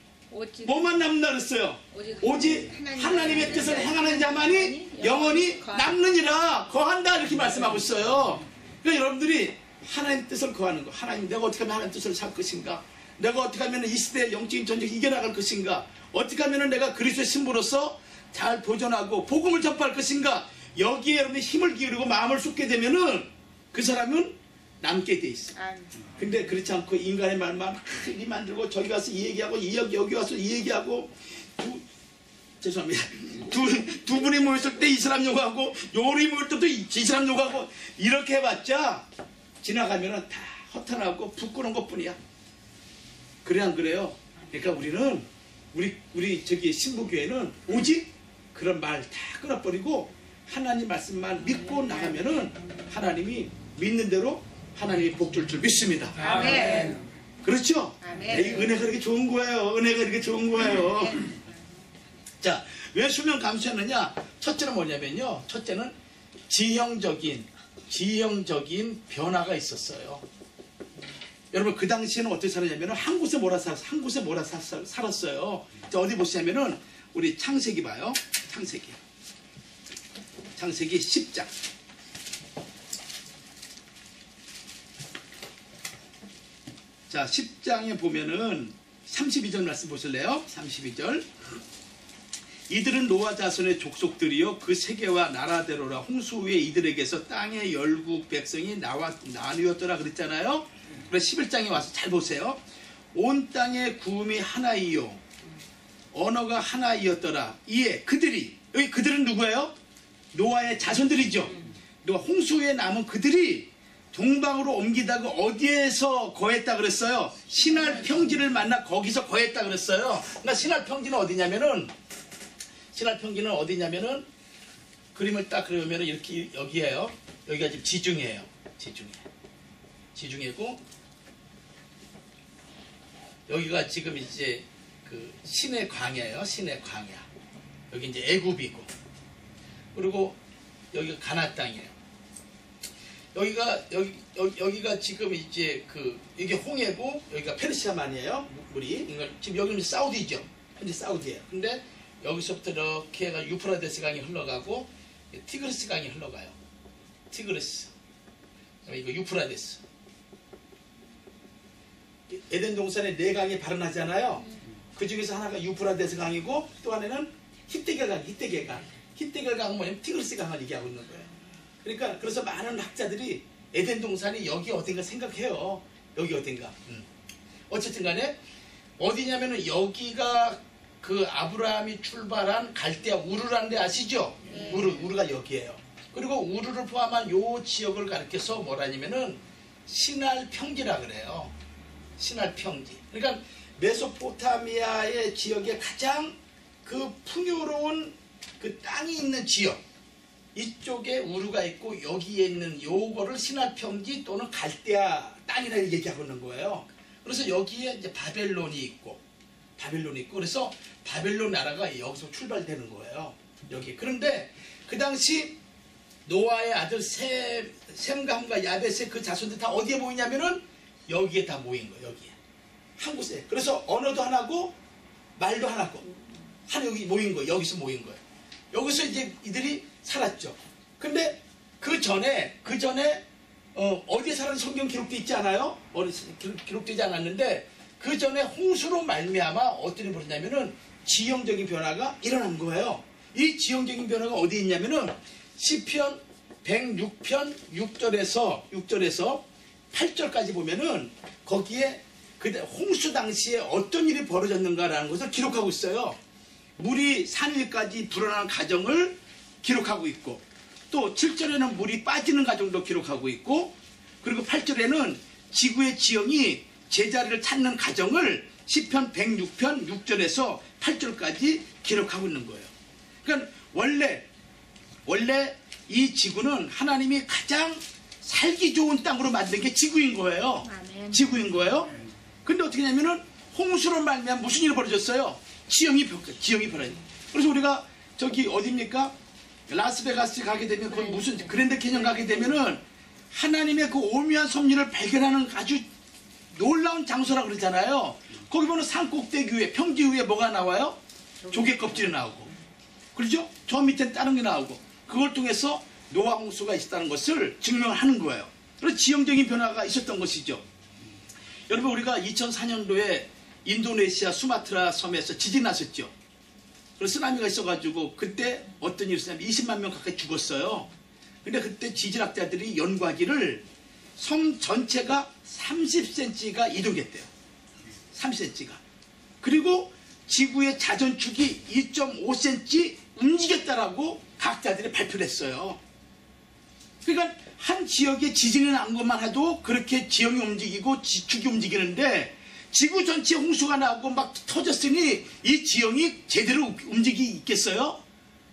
뭐만 남는다 그랬어요. 오직 하나님의 뜻을 행하는 자만이 영원히 남느니라, 거한다, 이렇게 말씀하고 있어요. 그러니까 여러분들이 하나님 뜻을 거하는 거, 하나님 내가 어떻게 하면 하나님 뜻을 살 것인가, 내가 어떻게 하면 이 시대의 영적인 전쟁을 이겨나갈 것인가, 어떻게 하면 내가 그리스도의 신부로서 잘 보존하고 복음을 전파할 것인가, 여기에 여러분이 힘을 기울이고 마음을 쏟게 되면은 그 사람은 남게 돼 있어. 근데 그렇지 않고 인간의 말만 이 만들고 저기 가서 이 얘기하고 여기 와서 이 얘기하고 죄송합니다. 두 분이 모였을 때 이 사람 욕하고 요리 모일 때도 이 사람 욕하고 이렇게 해봤자 지나가면은 다 허탄하고 부끄러운 것뿐이야. 그래 안 그래요? 그러니까 우리는 우리 저기 신부교회는 오직 그런 말 다 끊어버리고 하나님 말씀만 믿고 나가면은 하나님이 믿는 대로 하나님이 복 줄 줄 믿습니다. 아멘. 그렇죠? 아멘. 이 은혜가 이렇게 좋은 거예요. 은혜가 이렇게 좋은 거예요. 자, 왜 수명 감수했느냐? 첫째는 뭐냐면요. 첫째는 지형적인 변화가 있었어요. 여러분 그 당시에는 어떻게 살았냐면 한 곳에 몰아 살았어요. 자, 어디 보시냐면은 우리 창세기 봐요. 창세기 10장. 자, 10장에 보면은 32절 말씀 보실래요? 32절. 이들은 노아 자손의 족속들이요 그 세계와 나라대로라 홍수 후에 이들에게서 땅의 열국 백성이 나뉘었더라 그랬잖아요. 그래서 11장에 와서 잘 보세요. 온 땅의 구음이 하나이요 언어가 하나이었더라. 이에 그들이, 여기 그들은 누구예요? 노아의 자손들이죠. 노아 홍수 후에 남은 그들이 동방으로 옮기다가 어디에서 거했다 그랬어요? 신할 평지를 만나 거기서 거했다 그랬어요. 그러니까 신할 평지는 어디냐면은 그림을 딱 그려보면은 이렇게 여기에요. 여기가 지금 지중해예요. 지중해고 여기가 지금 이제 그 신의 광야예요. 신의 광야. 여기 이제 애굽이고 그리고 여기가 가나안 땅이에요. 여기가 지금 이제 이게 홍해고 여기가 페르시아만이에요. 물이 지금 여기는 사우디죠. 현재 사우디예요. 근데 여기서부터 이렇게 해가 유프라데스 강이 흘러가고 티그리스 강이 흘러가요. 티그리스. 이거 유프라데스. 에덴 동산에 4강이 발원하잖아요. 그 중에서 하나가 유프라데스 강이고 또 하나는 히데겔 강은 뭐냐면 티그리스 강을 얘기하고 있는 거예요. 그러니까 그래서 많은 학자들이 에덴 동산이 여기 어딘가 생각해요. 여기 어딘가. 어쨌든 간에 어디냐면은 여기가 그 아브라함이 출발한 갈대아 우르라는 데 아시죠? 네. 우르가 여기예요. 그리고 우르를 포함한 요 지역을 가리켜서 뭐라냐면은 시날 평지라 그래요. 시날 평지. 그러니까 메소포타미아의 지역에 가장 그 풍요로운 그 땅이 있는 지역. 이쪽에 우르가 있고 여기에 있는 요거를 시날 평지 또는 갈대아 땅이라 얘기하고 있는 거예요. 그래서 여기에 이제 바벨론이 있고 그래서 바벨론 나라가 여기서 출발되는 거예요. 여기. 그런데 그 당시 노아의 아들 셈과 함과 야벳의 그 자손들 다 어디에 모이냐면은 여기에 다 모인 거예요. 여기에. 한 곳에. 그래서 언어도 하나고 말도 하나고 여기 모인 거예요. 여기서 모인 거예요. 여기서 이제 이들이 살았죠. 근데 그 전에 어디에 살았는지 성경 기록되어 있지 않아요? 기록되지 않았는데 그 전에 홍수로 말미암아 어떤 일이 벌어졌냐면은 지형적인 변화가 일어난 거예요. 이 지형적인 변화가 어디 있냐면은 시편 106편 6절에서 8절까지 보면은 거기에 그때 홍수 당시에 어떤 일이 벌어졌는가라는 것을 기록하고 있어요. 물이 산위까지 불어나는 과정을 기록하고 있고 또 7절에는 물이 빠지는 과정도 기록하고 있고 그리고 8절에는 지구의 지형이 제자리를 찾는 과정을 시편 106편 6절에서 8절까지 기록하고 있는 거예요. 그러니까 원래 이 지구는 하나님이 가장 살기 좋은 땅으로 만든 게 지구인 거예요. 아멘. 지구인 거예요. 근데 어떻게 하냐면은 홍수로 말미암아 무슨 일이 벌어졌어요? 지형이 벌어져요. 그래서 우리가 저기 어디입니까? 라스베가스 가게 되면 거기 무슨 그랜드 캐년 가게 되면은 하나님의 그 오묘한 섭리를 발견하는 아주 놀라운 장소라 그러잖아요. 거기 보면 산 꼭대기 위에 평지 위에 뭐가 나와요? 조개 껍질이 나오고 그렇죠? 저 밑엔 다른 게 나오고 그걸 통해서 노아 홍수가 있었다는 것을 증명하는 거예요. 그래서 지형적인 변화가 있었던 것이죠. 여러분 우리가 2004년도에 인도네시아 수마트라 섬에서 지진이 났었죠. 그래서 쓰나미가 있어가지고 그때 어떤 일이 있었냐면 20만 명 가까이 죽었어요. 근데 그때 지질학자들이 연구하기를 섬 전체가 30cm가 이동했대요. 30cm가. 그리고 지구의 자전축이 2.5cm 움직였다라고 과학자들이 발표를 했어요. 그러니까 한 지역에 지진이 난 것만 해도 그렇게 지형이 움직이고 지축이 움직이는데 지구 전체에 홍수가 나고 막 터졌으니 이 지형이 제대로 움직이겠어요?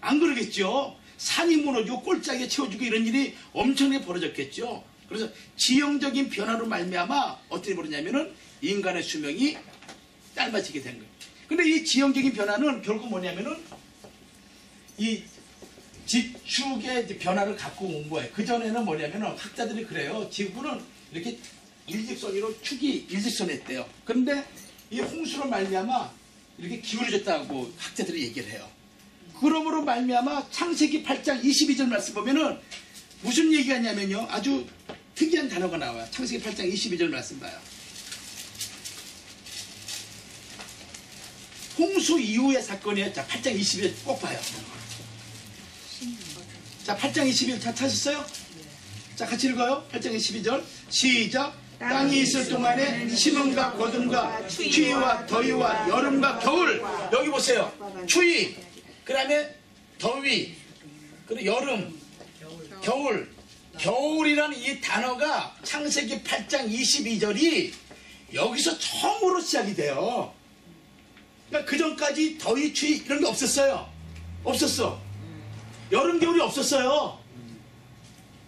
안 그러겠죠. 산이 무너지고 꼴짝에 채워지고 이런 일이 엄청나게 벌어졌겠죠. 그래서 지형적인 변화로 말미암아 어떻게 벌어졌냐면은 인간의 수명이 짧아지게 된 거예요. 근데 이 지형적인 변화는 결국 뭐냐면은 이 지축의 변화를 갖고 온 거예요. 그전에는 뭐냐면은 학자들이 그래요. 지구는 이렇게 일직선으로 축이 일직선했대요. 그런데 이 홍수로 말미암아 이렇게 기울어졌다고 학자들이 얘기를 해요. 그러므로 말미암아 창세기 8장 22절 말씀 보면은 무슨 얘기가 있냐면요. 아주 특이한 단어가 나와요. 창세기 8장 22절 말씀 봐요. 홍수 이후의 사건이에요. 자, 8장 22절 꼭 봐요. 자, 8장 22절 찾으셨어요? 자, 같이 읽어요. 8장 22절 시작. 땅이 있을 동안에 심음과 거둠과 추위와 더위와 여름과 겨울. 여기 보세요. 추위, 그 다음에 더위, 그리고 여름, 겨울. 겨울이라는 이 단어가 창세기 8장 22절이 여기서 처음으로 시작이 돼요. 그러니까 그 전까지 더위, 추위 이런 게 없었어요. 없었어. 여름, 겨울이 없었어요.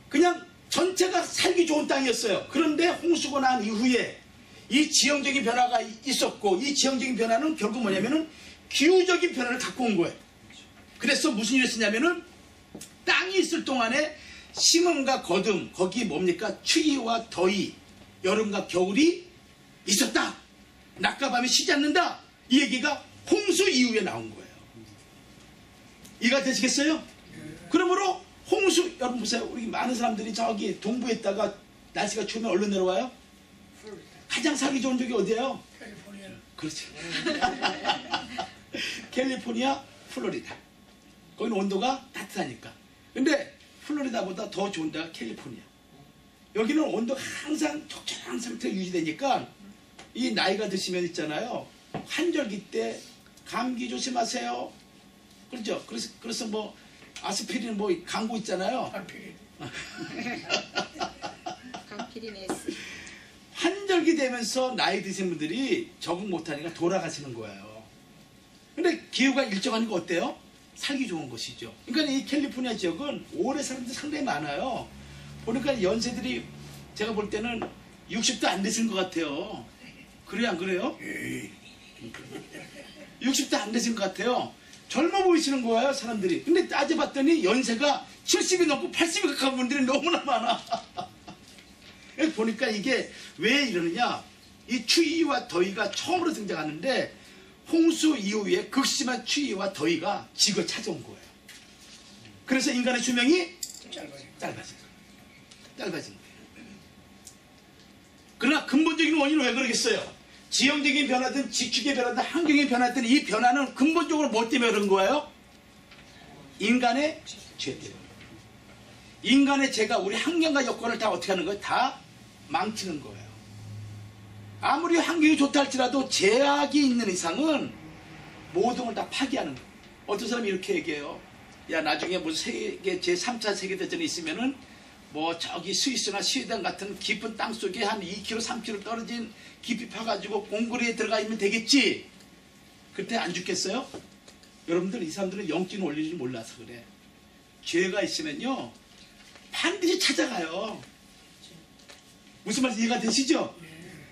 그냥 전체가 살기 좋은 땅이었어요. 그런데 홍수가 난 이후에 이 지형적인 변화가 있었고 이 지형적인 변화는 결국 뭐냐면은 기후적인 변화를 갖고 온 거예요. 그래서 무슨 일이 있었냐면은 땅이 있을 동안에 심음과 거둠, 거기 뭡니까? 추위와 더위, 여름과 겨울이 있었다. 낮과 밤이 쉬지 않는다. 이 얘기가 홍수 이후에 나온 거예요. 이해가 되시겠어요? 그러므로 홍수, 여러분 보세요. 우리 많은 사람들이 저기 동부에 있다가 날씨가 추우면 얼른 내려와요? 가장 살기 좋은 적이 어디예요? 캘리포니아. 그렇죠. 캘리포니아, 플로리다. 거기는 온도가 따뜻하니까. 근데 플로리다보다 더 좋은 데가 캘리포니아. 여기는 온도가 항상 적절한 상태가 유지되니까 이 나이가 드시면 있잖아요. 환절기 때 감기 조심하세요. 그렇죠? 그래서 뭐 아스피린 뭐 광고 있잖아요. 강피리네스. 환절기 되면서 나이 드신 분들이 적응 못하니까 돌아가시는 거예요. 근데 기후가 일정하니까 어때요? 살기 좋은 것이죠. 그러니까 이 캘리포니아 지역은 오래 사는 분들이 상당히 많아요. 보니까 연세들이 제가 볼 때는 60도 안 되신 것 같아요. 그래요, 안 그래요? 60도 안 되신 것 같아요. 젊어 보이시는 거예요, 사람들이. 근데 따져봤더니 연세가 70이 넘고 80이 가까운 분들이 너무나 많아. 보니까 이게 왜 이러느냐. 이 추위와 더위가 처음으로 등장하는데 홍수 이후에 극심한 추위와 더위가 지구에 찾아온 거예요. 그래서 인간의 수명이 짧아진 거예요. 그러나 근본적인 원인은 왜 그러겠어요? 지형적인 변화든 지축의 변화든 환경의 변화든 이 변화는 근본적으로 뭐 때문에 그런 거예요? 인간의 죄 때문에. 인간의 죄가 우리 환경과 여건을 다 어떻게 하는 거예요? 다 망치는 거예요. 아무리 환경이 좋다 할지라도 제약이 있는 이상은 모든 걸 다 파괴하는 거예요. 어떤 사람이 이렇게 얘기해요. 야, 나중에 무슨 제3차 세계대전이 있으면은 뭐 저기 스위스나 스웨덴 같은 깊은 땅 속에 한 2km, 3km 떨어진 깊이 파가지고 공구리에 들어가 있으면 되겠지. 그때 안 죽겠어요? 여러분들, 이 사람들은 영적인 원리를 몰라서 그래. 죄가 있으면요 반드시 찾아가요. 무슨 말인지 이해가 되시죠?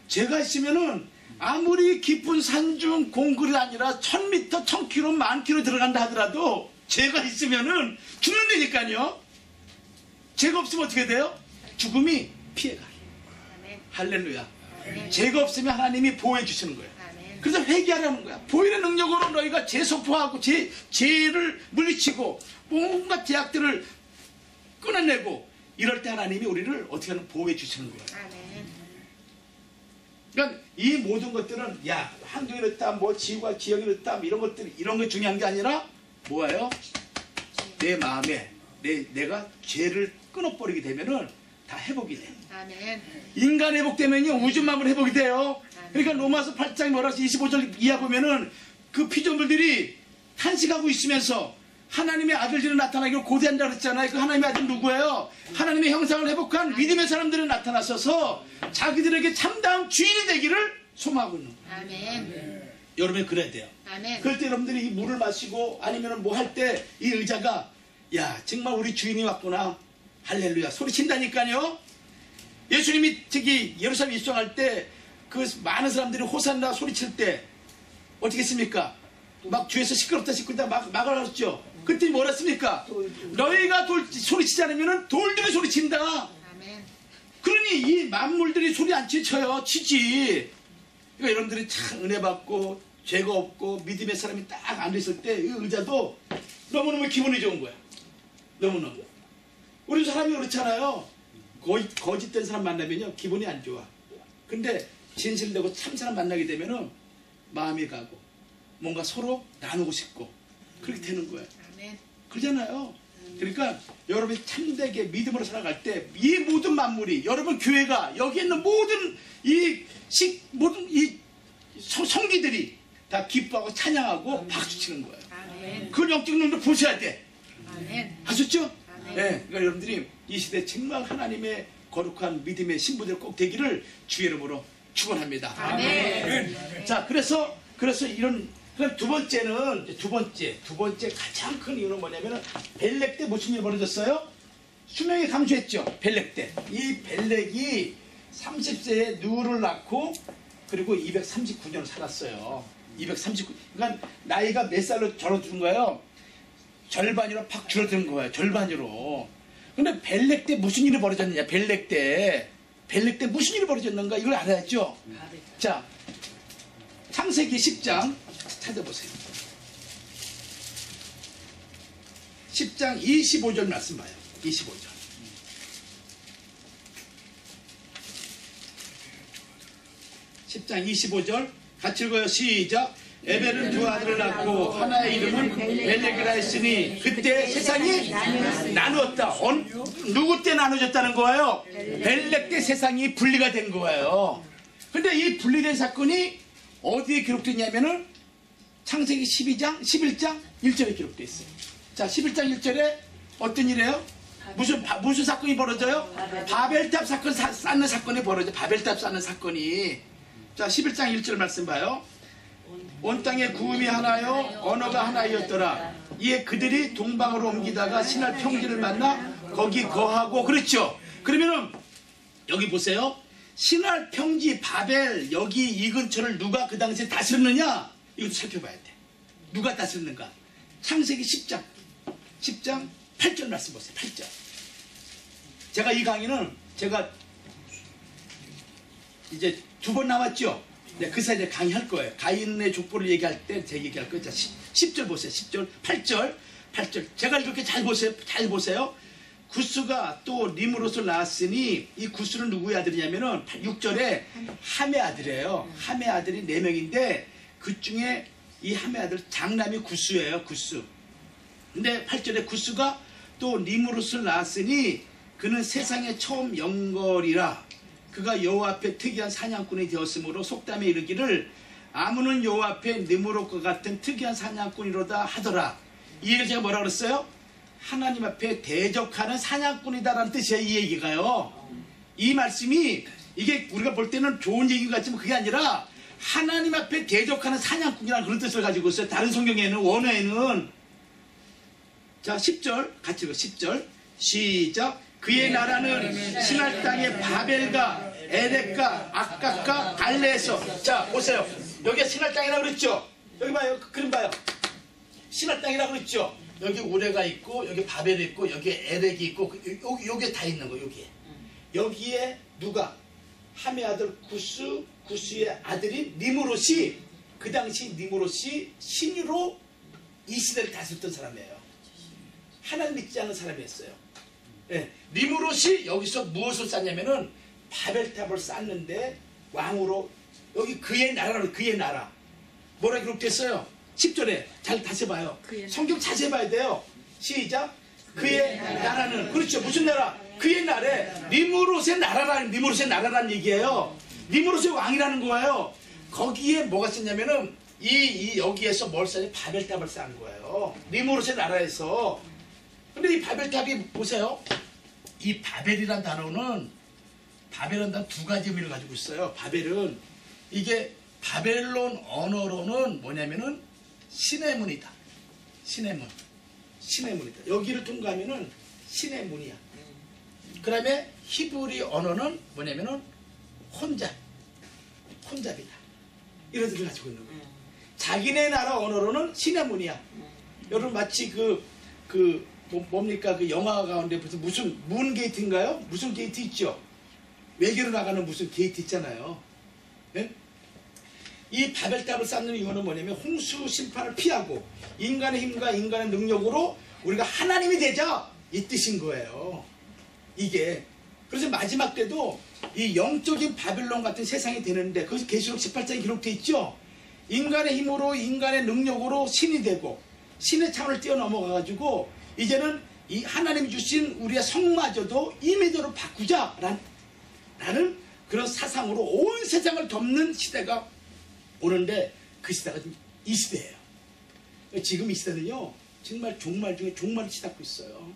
죄가 있으면은 아무리 깊은 산중 공굴이 아니라 1000m, 1000km, 10,000km 들어간다 하더라도 죄가 있으면은 죽는다니까요. 죄가 없으면 어떻게 돼요? 죽음이 피해가요. 할렐루야. 죄가 없으면 하나님이 보호해 주시는 거예요. 그래서 회개하라는 거야. 보혈의 능력으로 너희가 죄 소포하고 죄를 물리치고 뭔가 죄악들을 끊어내고 이럴 때 하나님이 우리를 어떻게 하는 보호해 주시는 거예요. 그러니까 이 모든 것들은 야, 환경이 이렇다, 뭐 지구가 지형이 이렇다, 이런 것들, 이런 게 중요한 게 아니라 뭐예요? 내 마음에 내가 죄를 끊어버리게 되면은 다 회복이 돼. 아멘. 인간 회복되면요 우주 만물 회복이 돼요. 그러니까 로마서 8장 뭐라서 25절 이하 보면은 그 피조물들이 탄식하고 있으면서 하나님의 아들들이 나타나기로 고대한다 그랬잖아요. 그 하나님의 아들 누구예요? 하나님의 형상을 회복한 믿음의 사람들이 나타나셔서 자기들에게 참다운 주인이 되기를 소망하고 있는 거예요. 아멘. 여러분이 그래야 돼요. 아멘. 그럴 때 여러분들이 이 물을 마시고 아니면 뭐 할 때 이 의자가 야, 정말 우리 주인이 왔구나, 할렐루야 소리친다니까요. 예수님이 저기 예루살렘 입성할 때 그 많은 사람들이 호산나 소리칠 때 어떻게 했습니까? 막 뒤에서 시끄럽다 막아놨죠. 그때 뭐라 했습니까? 너희가 소리치지 않으면 돌들이 소리친다. 아멘. 그러니 이 만물들이 소리 안 쳐요. 치지. 그러니까 여러분들이 참 은혜 받고 죄가 없고 믿음의 사람이 딱 앉아있을 때 이 의자도 너무너무 기분이 좋은 거야. 너무너무. 우리 사람이 그렇잖아요. 거짓된 사람 만나면요 기분이 안 좋아. 근데 진실되고 참 사람 만나게 되면은 마음이 가고 뭔가 서로 나누고 싶고 그렇게 되는 거예요. 아멘. 그러잖아요. 그러니까 여러분이 참되게 믿음으로 살아갈 때 이 모든 만물이 여러분 교회가 여기 있는 모든 모든 이 성기들이 다 기뻐하고 찬양하고 박수치는 거예요. 아멘. 그걸 영적 눈으로 보셔야 돼. 아멘. 아셨죠? 아멘. 네, 그러니까 여러분들이 이 시대 정말 하나님의 거룩한 믿음의 신부들 꼭 되기를 주의 이름으로 축원합니다. 아멘. 자, 그래서 이런 그럼 두 번째 가장 큰 이유는 뭐냐면은 벨렉 때 무슨 일이 벌어졌어요? 수명이 감소했죠. 벨렉 때. 이 벨렉이 30세에 누를 낳고 그리고 239년을 살았어요. 239. 그러니까 나이가 몇 살로 줄어든 거예요? 절반으로 팍 줄어든 거예요. 절반으로. 근데 벨렉 때 무슨 일이 벌어졌느냐? 벨렉 때 무슨 일이 벌어졌는가? 이걸 알아야죠. 자, 창세기 10장 찾아보세요. 10장 25절 말씀 봐요. 25절. (10장 25절) 같이 읽어요. 시작. 에벨은 두 아들을 낳고 하나의 이름은 벨렉이라 했으니 그때 세상이 나누었다. 누구 때 나눠졌다는 거예요? 벨렉 때 세상이 분리가 된 거예요. 근데 이 분리된 사건이 어디에 기록됐냐면은 창세기 11장 1절에 기록되어 있어요. 자, 11장 1절에 어떤 일이에요? 무슨 사건이 벌어져요? 바벨탑 사건 쌓는 사건이 벌어져. 바벨탑 쌓는 사건이. 자, 11장 1절 말씀 봐요. 온 땅에 구음이 하나요 언어가 하나였더라. 이에 그들이 동방으로 옮기다가 신할 평지를 만나 거기 거하고. 그렇죠. 그러면은 여기 보세요. 신할 평지 바벨 여기 이 근처를 누가 그 당시에 다스렸느냐? 이것도 살펴봐야 돼. 누가 다스렸는가? 창세기 10장 8절 말씀 보세요. 8절. 제가 이 강의는 제가 이제 2번 남았죠. 네, 그 사이에 강의할 거예요. 가인의 족보를 얘기할 때 제가 얘기할 거예요. 자, 10절 보세요. 10절 8절. 제가 이렇게 잘 보세요. 구스가 또 림으롯을 낳았으니 이 구스는 누구의 아들이냐면은 6절에 함의 아들이에요. 함의 아들이 4명인데 그 중에 이 함의 아들 장남이 구스예요. 구스. 근데 8절에 구스가 또 림으롯을 낳았으니 그는 세상에 처음 영걸이라. 그가 여호와 앞에 특이한 사냥꾼이 되었으므로 속담에 이르기를 아무는 여호와 앞에 느무롯과 같은 특이한 사냥꾼이로다 하더라. 이 얘기를 제가 뭐라 그랬어요? 하나님 앞에 대적하는 사냥꾼이다라는 뜻이에요. 이 얘기가요. 이 말씀이 이게 우리가 볼 때는 좋은 얘기 같지만 그게 아니라 하나님 앞에 대적하는 사냥꾼이라는 그런 뜻을 가지고 있어요. 다른 성경에는 원어에는. 자, 10절 같이 읽어. 10절 시작. 그의 나라는 신할 땅의 바벨과 에렉과 악각과 갈레에서. 자, 보세요. 여기가 신할 땅이라고 그랬죠. 여기 봐요. 그림 봐요. 신할 땅이라고 그랬죠. 여기 우레가 있고 여기 바벨이 있고 여기 에렉이 있고 여기에 다 있는 거. 여기에 누가? 함의 아들 구스의 아들인 니무롯이, 그 당시 니무롯이 신으로 이 시대를 다스렸던 사람이에요. 하나님 믿지 않는 사람이었어요. 예, 니무롯이 여기서 무엇을 쌓냐면은 바벨탑을 쌓는데 왕으로. 여기 그의 나라로. 그의 나라 뭐라 기록됐어요? 10절에 잘 다시 봐요. 성경 자세히 봐야 돼요. 시작. 그의 나라는. 그렇죠. 무슨 나라? 그의 나라에 니무롯의 나라라는 얘기예요. 니무롯의 왕이라는 거예요. 거기에 뭐가 썼냐면은 여기에서 뭘 쌓냐? 바벨탑을 쌓은 거예요. 니무롯의 나라에서. 근데 이 바벨탑이 보세요. 이 바벨이란 단어는 두 가지 의미를 가지고 있어요. 바벨은 이게 바벨론 언어로는 뭐냐면은 신의 문이다. 신의 문이다. 여기를 통과하면은 신의 문이야. 그 다음에 히브리 언어는 뭐냐면은 혼잡이다. 이런 뜻을 가지고 있는 거예요. 자기네 나라 언어로는 신의 문이야. 여러분 마치 뭡니까? 그 영화 가운데 무슨 문 게이트인가요? 무슨 게이트 있죠? 외계로 나가는 무슨 게이트 있잖아요. 네? 이 바벨탑을 쌓는 이유는 뭐냐면 홍수 심판을 피하고 인간의 힘과 인간의 능력으로 우리가 하나님이 되자, 이 뜻인 거예요. 이게. 그래서 마지막 때도 이 영적인 바벨론 같은 세상이 되는데, 그것이 계시록 18장에 기록되어 있죠. 인간의 힘으로 인간의 능력으로 신이 되고 신의 차원을 뛰어넘어가가지고 이제는 이 하나님이 주신 우리의 성마저도 이미지로 바꾸자라는 그런 사상으로 온 세상을 덮는 시대가 오는데, 그 시대가 이 시대예요. 지금 이 시대는요 정말 종말 중에 종말을 치닫고 있어요.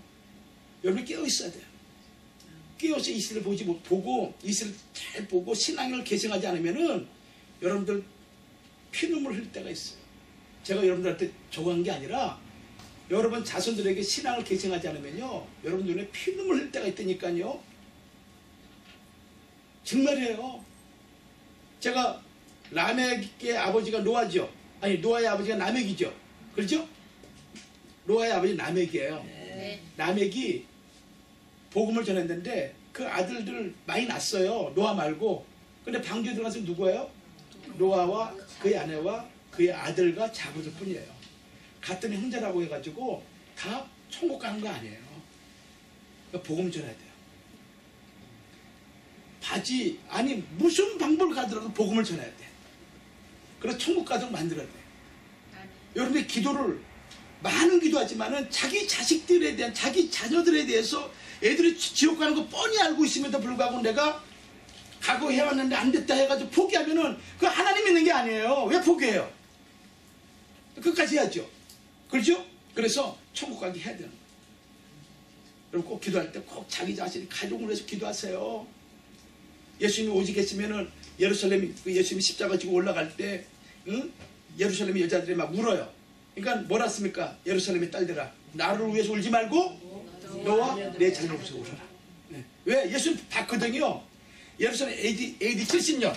여러분이 깨어 있어야 돼요. 깨어서 이 시대를 보고 이 시대를 잘 보고 신앙을 계승하지 않으면은 여러분들 피눈물 흘릴 때가 있어요. 제가 여러분들한테 저거한 게 아니라 여러분 자손들에게 신앙을 계승하지 않으면요 여러분 눈에 피눈물 흘릴 때가 있다니까요. 정말이에요. 제가 라멕의 아버지가 노아죠. 아니, 노아의 아버지가 라멕이죠. 그렇죠? 노아의 아버지 라멕이에요. 네. 라멕이 복음을 전했는데 그 아들들 많이 낳았어요. 노아 말고. 근데 방주에 들어가서 누구예요? 노아와 그의 아내와 그의 아들과 자부들 뿐이에요. 같은 형제라고 해가지고 다 천국 가는 거 아니에요. 그러니까 복음 전해야 돼요. 무슨 방법을 가더라도 복음을 전해야 돼. 그래서 천국 가도록 만들어야 돼. 여러분의 기도를 많은 기도하지만은 자기 자식들에 대한 자기 자녀들에 대해서 애들이 지옥 가는 거 뻔히 알고 있음에도 불구하고 내가 각오해왔는데 안 됐다 해가지고 포기하면은 그 하나님 믿는 게 아니에요. 왜 포기해요? 끝까지 해야죠. 그렇죠? 그래서 천국 가기 해야 되는 거예요. 여러분 꼭 기도할 때 꼭 자기 자신이 가족을 위해서 기도하세요. 예수님이 오직 계시면은 예루살렘 예수님이 십자가 지고 올라갈 때 예루살렘 여자들이 막 울어요. 그러니까 뭐라 씁니까? 예루살렘의 딸들아 나를 위해서 울지 말고 너와 내 자녀를 위해서 울어라. 네. 왜? 예수님 봤거든요. 예루살렘 AD 70년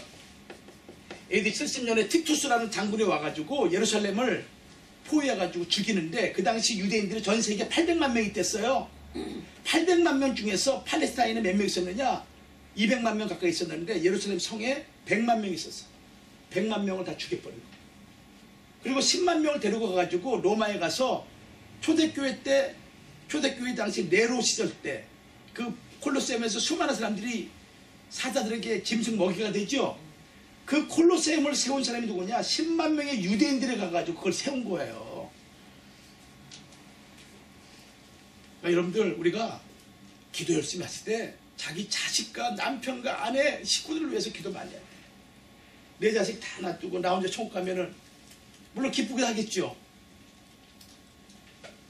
AD 70년에 티투스라는 장군이 와가지고 예루살렘을 포위해가지고 죽이는데 그 당시 유대인들이 전 세계 800만 명이 됐어요. 800만 명 중에서 팔레스타인에 몇 명 있었느냐? 200만 명 가까이 있었는데 예루살렘 성에 100만 명이 있었어. 100만 명을 다 죽여버리고. 그리고 10만 명을 데리고 가가지고 로마에 가서 초대교회 당시 네로 시절 때 그 콜로세움에서 수많은 사람들이 사자들에게 짐승 먹이가 되죠. 그 콜로세움을 세운 사람이 누구냐? 10만 명의 유대인들이 가가지고 그걸 세운 거예요. 그러니까 여러분들 우리가 기도 열심히 하실 때 자기 자식과 남편과 아내 식구들을 위해서 기도 많이 해야 돼. 내 자식 다 놔두고 나 혼자 천국 가면은 물론 기쁘게 하겠죠.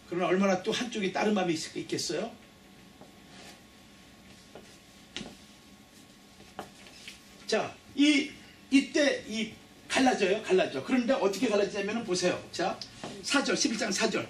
그러나 얼마나 또 한쪽에 다른 마음이 있겠어요? 자, 이때 갈라져요. 그런데 어떻게 갈라지냐면 보세요. 자, 4절, 11장 4절.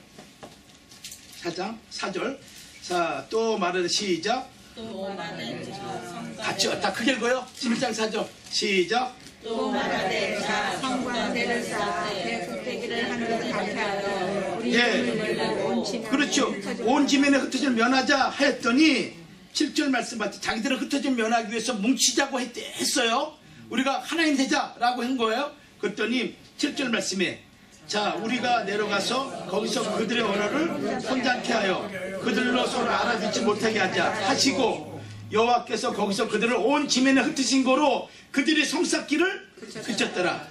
4절. 자, 또 말하는 시작. 또 말하는 자 같이 다 크게 읽어요. 11장 4절. 시작. 또 말하는 자 성광대를 쌓아 대속되기를 하는 감사하여 우리 예. 몸을 열고 온 지면에 그렇죠. 흩어져 온 지면에 흩어질 면하자 하였더니 7절 말씀 봤지. 자기들은 흩어질 면하기 위해서 뭉치자고 했어요. 우리가 하나님 되자라고 한 거예요. 그랬더니 7절 말씀에 자 우리가 내려가서 거기서 그들의 언어를 혼잡케 하여 그들로 서로 알아듣지 못하게 하자 하시고 여호와께서 거기서 그들을 온 지면에 흩으신 거로 그들이 성쌓기를 그쳤더라.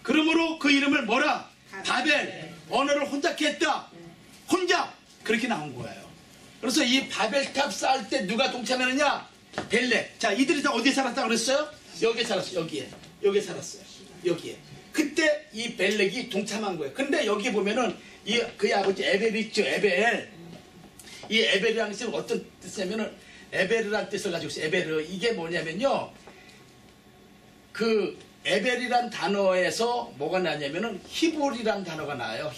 그러므로 그 이름을 뭐라? 바벨. 언어를 혼잡케 했다. 혼잡. 그렇게 나온 거예요. 그래서 이 바벨탑 쌓을 때 누가 동참하느냐? 벨렉. 자 이들이 다 어디에 살았다고 그랬어요? 여기에 살았어요. 여기에 살았어요. 여기에. 그때 이 벨렉이 동참한 거예요. 근데 여기 보면은 그의 아버지 에벨이 있죠. 에벨. 이 에벨이라는 뜻은 어떤 뜻이냐면은 에벨이라는 뜻을 가지고 있어요. 에벨. 이게 뭐냐면요. 그 에벨이란 단어에서 뭐가 나냐면은 히브리라는 단어가 나와요.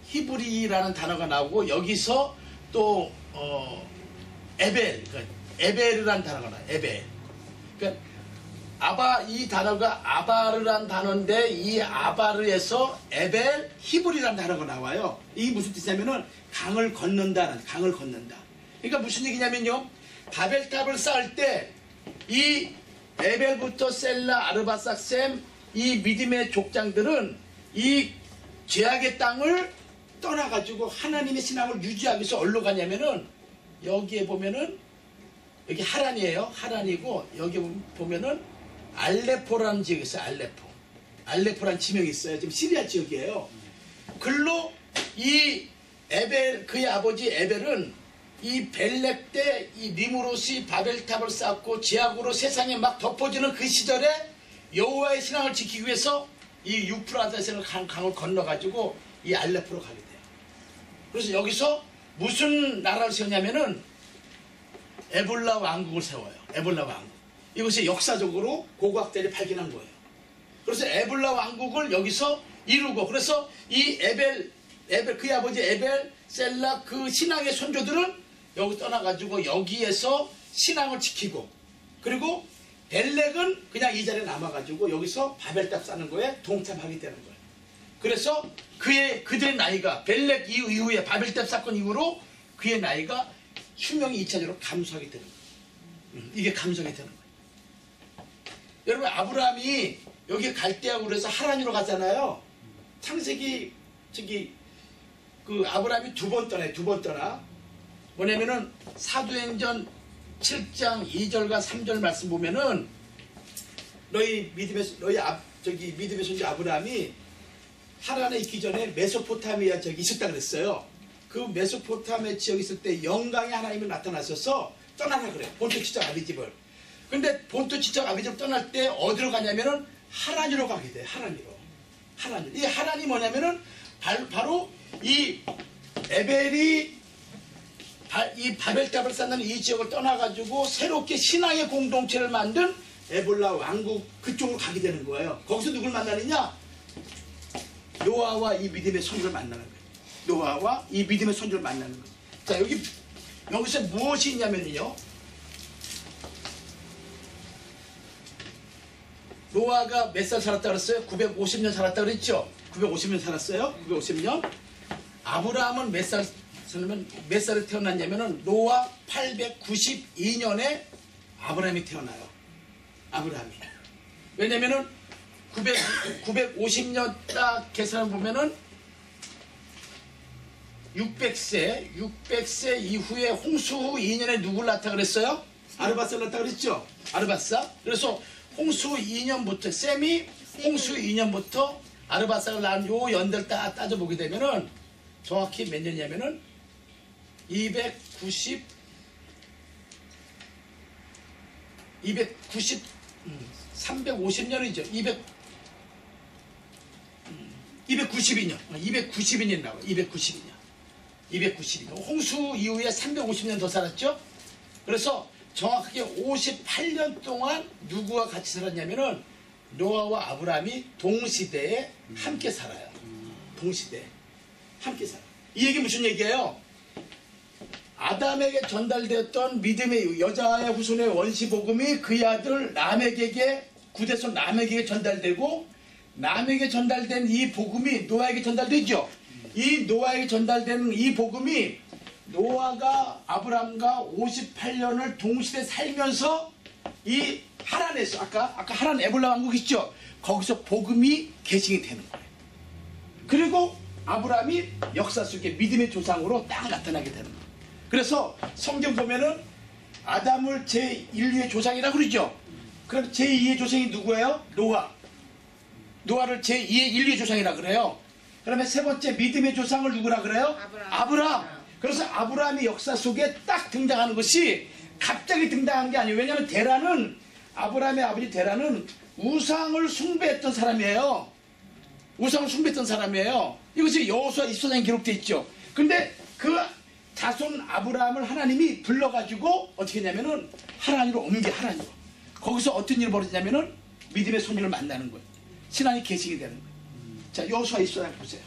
히브리라는 단어가 나오고 여기서 또 에벨이라는 단어가 나와요. 에벨. 그러니까 이 단어가 아바르란 단어인데 이 아바르에서 에벨 히브리라는 단어가 나와요. 이게 무슨 뜻이냐면은 강을 건넌다. 그러니까 무슨 얘기냐면요. 바벨탑을 쌓을 때 이 에벨부터 셀라, 아르바삭, 셈 이 믿음의 족장들은 이 죄악의 땅을 떠나가지고 하나님의 신앙을 유지하기 위해서 어디로 가냐면은 여기에 보면은 여기 하란이에요. 하란이고 여기 보면은 알레포라는 지역이 있어요. 알레포라는 지명이 있어요. 지금 시리아 지역이에요. 글로 이 에벨 그의 아버지 에벨은 이 벨렉 때 이 니무롯이 바벨탑을 쌓고 죄악으로 세상에 막 덮어지는 그 시절에 여호와의 신앙을 지키기 위해서 이 유프라데스를 강을 건너가지고 이 알레포로 가게 돼요. 그래서 여기서 무슨 나라를 세우냐면은 에볼라 왕국을 세워요. 에볼라 왕국. 이것이 역사적으로 고고학자들이 발견한 거예요. 그래서 에볼라 왕국을 여기서 이루고 그래서 이 에벨 그의 아버지 에벨 셀라 그 신앙의 손조들은 여기 떠나가지고 여기에서 신앙을 지키고 그리고 벨렉은 그냥 이 자리에 남아가지고 여기서 바벨탑 쌓는 거에 동참하게 되는 거예요. 그래서 그들의 나이가 벨렉 이후에 바벨탑 사건 이후로 그의 나이가 수명이 2차적으로 감소하게 되는 거예요. 이게 감소하게 되는 거예요. 여러분 아브라함이 여기 갈대아고 그래서 하란으로 가잖아요. 창세기 그 아브라함이 두 번 떠나 뭐냐면은 사도행전 7장 2절과 3절 말씀 보면은 너희 믿음에서 너희 저기 믿음의 손자 아브라함이 하란에 있기 전에 메소포타미아 저기 있었다 그랬어요. 그 메소포타미아 지역에 있을 때 영광의 하나님이 나타나셔서 떠나라 그래요. 본토 지적 아비집을. 근데 본토 지적 아비집을 떠날 때 어디로 가냐면은 하란으로 가게 돼요. 하란으로. 이 하란이 뭐냐면은 바로 이 에벨이 이 바벨탑을 쌓는 이 지역을 떠나가지고 새롭게 신앙의 공동체를 만든 에볼라 왕국 그쪽으로 가게 되는 거예요. 거기서 누굴 만나느냐? 노아와 이 믿음의 손주를 만나는 거예요. 노아와 이 믿음의 손주를 만나는 거예요. 자, 여기서 무엇이 있냐면요. 노아가 몇 살 살았다 그랬어요? 950년 살았다 그랬죠? 950년 살았어요? 950년? 아브라함은 몇 살에 태어났냐면은 노아 892년에 아브라함이 태어나요. 아브라함이. 왜냐면은 950년 딱 계산을 보면은 600세 이후에 홍수 후 2년에 누굴 낳았다 그랬어요? 아르바사를 낳았다 그랬죠? 아르바사. 그래서 홍수 2년부터 셈이 홍수 2년부터 아르바사를 낳은 요 연들 따져보게 되면은 정확히 몇 년이냐면은 350년이죠. 292년 나와요. 292년. 홍수 이후에 350년 더 살았죠. 그래서 정확하게 58년 동안 누구와 같이 살았냐면은 노아와 아브라함이 동시대에 함께 살아요. 동시대에 함께 살아요. 이 얘기 무슨 얘기예요? 아담에게 전달되었던 믿음의 여자의 후손의 원시 복음이 그의 아들 라멕에게 구대손 라멕에게 전달되고 남에게 전달된 이 복음이 노아에게 전달되죠. 이 노아에게 전달되는 이 복음이 노아가 아브라함과 58년을 동시대 살면서 이 하란에서 아까 하란 에볼라 왕국 있죠. 거기서 복음이 계승이 되는 거예요. 그리고 아브라함이 역사 속에 믿음의 조상으로 딱 나타나게 되는 거예요. 그래서 성경 보면은 아담을 제1류의 조상이라고 그러죠. 그럼 제2의 조상이 누구예요? 노아를 제2의 1류의 조상이라고 그래요. 그러면 세 번째 믿음의 조상을 누구라 그래요? 아브라함. 그래서 아브라함이 역사 속에 딱 등장하는 것이 갑자기 등장한 게 아니에요. 왜냐하면 데라는 아브라함의 아버지 데라는 우상을 숭배했던 사람이에요. 이것이 여호수아 24장에 기록되어 있죠. 근데 그 자손 아브라함을 하나님이 불러가지고 어떻게 했냐면은 하란으로 하란으로. 거기서 어떤 일이 벌어지냐면은 믿음의 손님을 만나는 거예요. 신앙이 계승이 되는 거예요. 자, 여호수아 24장 보세요.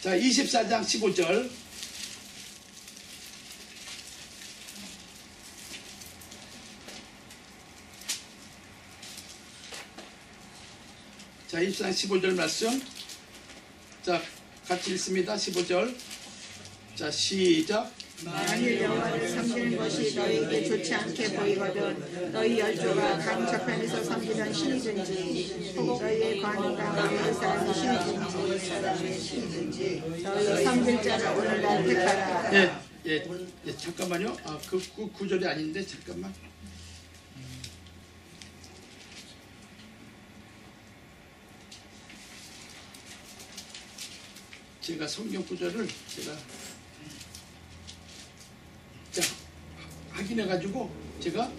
자, 24장 15절. 자, 24장 15절 말씀. 자, 같이 읽습니다. 15절. 자, 시작. 만일 여호와를 섬기는 것이 너희에게 좋지 않게 보이거든 너희 열조가 강 저편에서 섬기던 신이든지 혹 너희의 관우가 마을 사람의 신이든지 너희 섬길 자를 오늘날 택하라. 예, 잠깐만요. 그 구절이 아닌데 잠깐만. 제가 성경 구절을 자, 확인해가지고 제가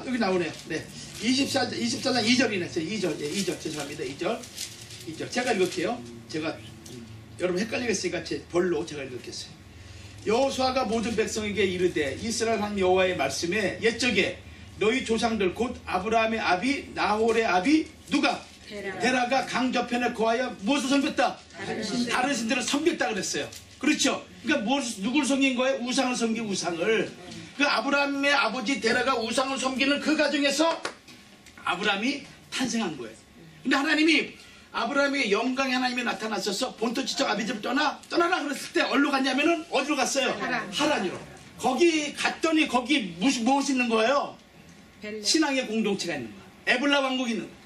여기 나오네요. 네, 24장 2절이네. 2절 죄송합니다. 2절 제가 읽을게요. 제가 여러분 헷갈리겠으니까 제 벌로 제가 읽겠어요. 여호수아가 모든 백성에게 이르되 이스라엘 하나님 여호와의 말씀에 옛적에 너희 조상들 곧 아브라함의 아비 나홀의 아비 누가? 데라가 강 저편에 거하여 무엇을 섬겼다? 다른 신들을 섬겼다 그랬어요. 그렇죠? 그러니까 누굴 섬긴 거예요? 우상을 섬긴 우상을. 그 아브라함의 아버지 데라가 우상을 섬기는 그 가정에서 아브라함이 탄생한 거예요. 근데 하나님이 아브라함의 영광의 하나님이 나타나셔서 본토 지적 아비집을 떠나라 그랬을 때 어디로 갔냐면은 어디로 갔어요? 하란으로. 거기 갔더니 거기 무엇이 있는 거예요? 신앙의 공동체가 있는 거예요. 에볼라 왕국이 있는 거예요.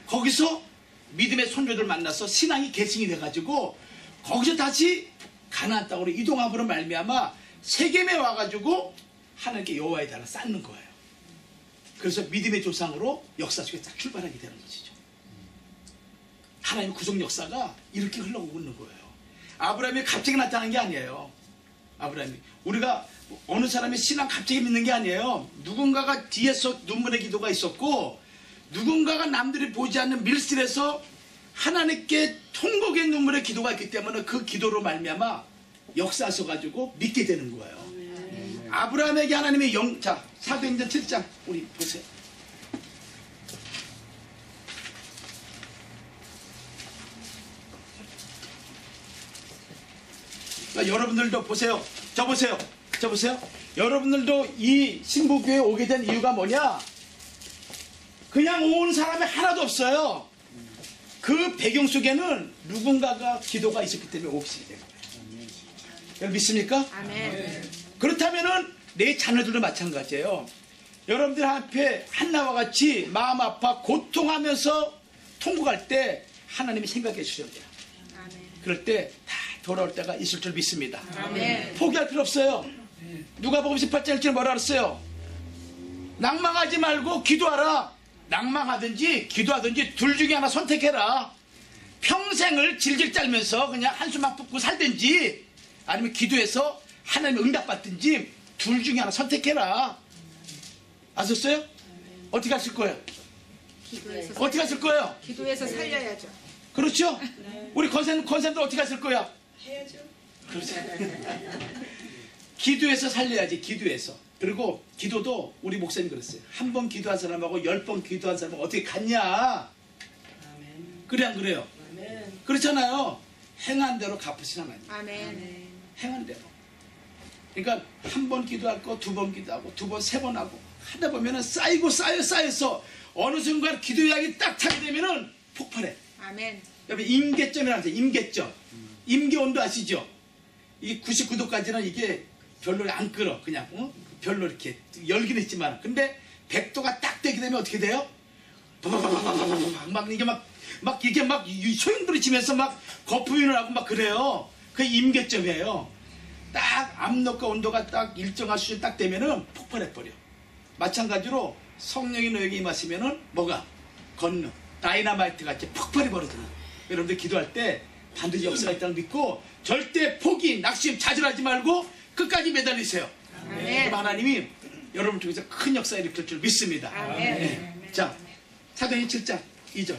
거기서 믿음의 손주들 만나서 신앙이 계승이 돼가지고 거기서 다시 가나안 땅으로 이동함으로 말미암아 세겜에 와가지고 하나님께 여호와의 단을 쌓는 거예요. 그래서 믿음의 조상으로 역사 속에 딱 출발하게 되는 것이죠. 하나님의 구속 역사가 이렇게 흘러오고 있는 거예요. 아브라함이 갑자기 나타난 게 아니에요. 아브라함이 우리가 어느 사람의 신앙 갑자기 믿는 게 아니에요. 누군가가 뒤에서 눈물의 기도가 있었고 누군가가 남들이 보지 않는 밀실에서 하나님께 통곡의 눈물의 기도가 있기 때문에 그 기도로 말미암아 역사서 가지고 믿게 되는 거예요. 아브라함에게 하나님의 자, 사도행전 7장 우리 보세요. 그러니까 여러분들도 보세요. 저 보세요. 여러분들도 이 신부교회에 오게 된 이유가 뭐냐? 그냥 온 사람이 하나도 없어요. 그 배경 속에는 누군가가 기도가 있었기 때문에 오게 된 거예요. 여러분 믿습니까? 아멘. 그렇다면은 내 자녀들도 마찬가지예요. 여러분들 앞에 한나와 같이 마음 아파 고통하면서 통곡할 때 하나님이 생각해 주셔야 돼요. 아멘. 그럴 때 다 돌아올 때가 있을 줄 믿습니다. 아멘. 포기할 필요 없어요. 누가복음 18장 1절 뭐라 그랬어요? 낭망하지 말고 기도하라. 낭망하든지 기도하든지 둘 중에 하나 선택해라. 평생을 질질 짤면서 그냥 한숨만 붓고 살든지 아니면 기도해서 하나님의 응답받든지 둘 중에 하나 선택해라. 아셨어요? 어떻게 하실 거예요? 어떻게 하실 거예요? 기도해서 살려야죠. 그렇죠? 우리 권사님들 어떻게 하실 거야? 해야죠. 그렇죠. 기도해서 살려야지. 기도해서. 그리고 기도도 우리 목사님 그랬어요. 한 번 기도한 사람하고 10번 기도한 사람하고 어떻게 같냐? 아멘. 그래 안 그래요? 아멘. 그렇잖아요. 행한 대로 갚으신 하나님. 아멘. 행한 대로. 그러니까 한 번 기도할 거 두 번 기도하고 두 번 세 번 하고 하다 보면은 쌓여서 어느 순간 기도약이 딱 차게 되면은 폭발해. 아멘. 여러분 임계점이라는 게 임계점. 임계온도 아시죠? 이 99도까지는 이게 별로 안 끓어. 그냥 별로 이렇게 열긴 했지만 근데 100도가 딱 되게 되면 어떻게 돼요? 막 이게 막 이게 막 소용돌이 치면서 막 거품이 나고 막 그래요. 그게 임계점이에요. 딱 압력과 온도가 딱 일정한 수준 딱 되면은 폭발해 버려. 마찬가지로 성령이 너에게 임하시면은 뭐가 건능, 다이너마이트 같이 폭발이 벌어지는. 여러분들 기도할 때 반드시 역사가 있다는 걸 믿고 절대 포기, 낙심, 좌절하지 말고 끝까지 매달리세요. 아멘. 그럼 하나님이 여러분 중에서 큰 역사 일으킬 줄 믿습니다. 아멘. 네. 자, 사도행전 7장 2절.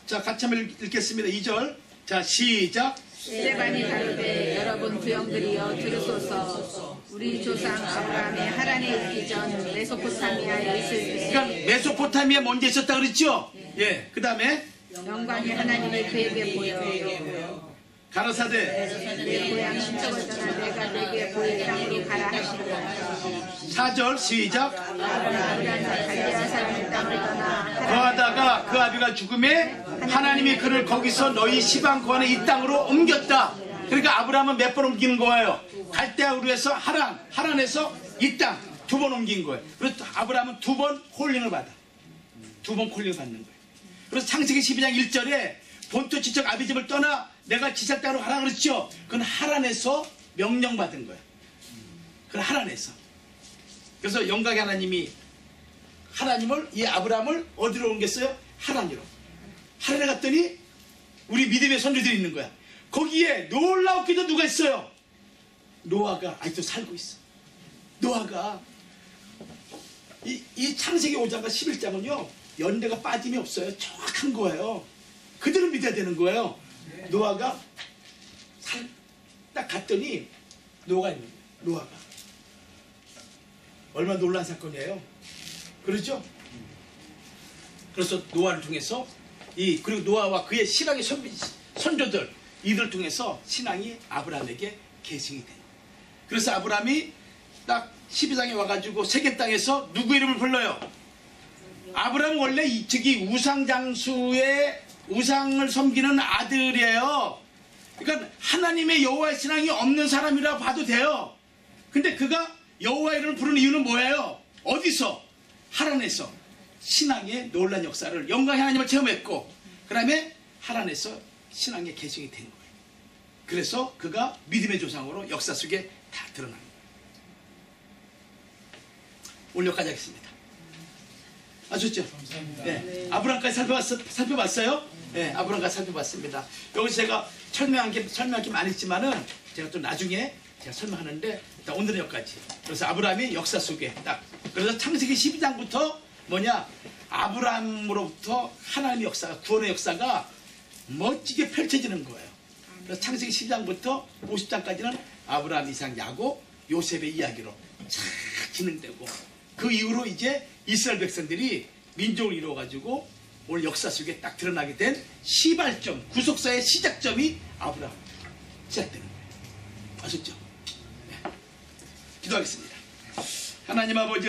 자, 같이 한번 읽겠습니다. 2절. 자, 시작. 스테반이 가로되 여러분 부형들이여 들으소서. 우리 조상 아브라함의 하란에 있기 전 메소포타미아에 있을 때 그러니까 메소포타미아 먼저 있었다 그랬죠? 예. 그 다음에 영광이 하나님의 그에게 보여 가라사대 내 고향 신척을 떠나 내가 내게 보일 땅으로 가라 하시니라. 4절 시작. 아브라함이 갈대아 사람의 땅을 떠나 거하다가 그 아비가 죽음에 하나님이 그를 거기서 너희 시방 고안의 이 땅으로 옮겼다. 그러니까 아브라함은 몇 번 옮기는 거예요? 갈대아우르에서 하란에서 이 땅 두 번 옮긴 거예요. 그래서 아브라함은 두 번 콜링을 받아. 두 번 콜링을 받는 거예요. 그래서 창세기 12장 1절에 본토 지척 아비 집을 떠나 내가 지살 땅으로 가라 그랬죠. 그건 하란에서 명령받은 거예요. 그건 하란에서. 그래서 영광의 하나님이 이 아브라함을 어디로 옮겼어요? 하란으로. 하란에 갔더니 우리 믿음의 선조들이 있는 거야. 거기에 놀라웠기도 누가 있어요? 노아가 아직도 살고 있어. 노아가 이 창세기 5장과 11장은요 연대가 빠짐이 없어요. 정확한 거예요. 그대로 믿어야 되는 거예요. 노아가 딱 갔더니 노아가 있는 거예요. 노아가 얼마나 놀라운 사건이에요. 그렇죠? 그래서 노아를 통해서 그리고 노아와 그의 신앙의 선조들 이들 통해서 신앙이 아브라함에게 계승이 된 거예요. 그래서 아브라함이 딱 12장에 와가지고 세겜 땅에서 누구 이름을 불러요? 아브라함은 원래 저기 우상장수의 우상을 섬기는 아들이에요. 그러니까 하나님의 여호와의 신앙이 없는 사람이라 봐도 돼요. 근데 그가 여호와 이름을 부르는 이유는 뭐예요? 어디서? 하란에서 신앙의 놀란 역사를 영광의 하나님을 체험했고 그 다음에 하란에서 신앙의 개성이 된 거예요. 그래서 그가 믿음의 조상으로 역사 속에 다 드러난 거예요. 오늘 여기까지 하겠습니다. 아셨죠? 네. 아브라함까지 살펴봤어요? 네, 아브라함까지 살펴봤습니다. 여기서 제가 설명할 게 많이 있지만은 제가 또 나중에 제가 설명하는데 일단 오늘은 여기까지. 그래서 아브라함이 역사 속에 딱 그래서 창세기 12장부터 뭐냐 아브라함으로부터 하나님의 역사가 구원의 역사가 멋지게 펼쳐지는 거예요. 그래서 창세기 12장부터 50장까지는 아브라함, 이삭, 야곱, 요셉의 이야기로 쫙 진행되고 그 이후로 이제 이스라엘 백성들이 민족을 이루어가지고 오늘 역사 속에 딱 드러나게 된 시발점, 구속사의 시작점이 아브라함 시작되는 거예요. 아셨죠? 네. 기도하겠습니다. 하나님 아버지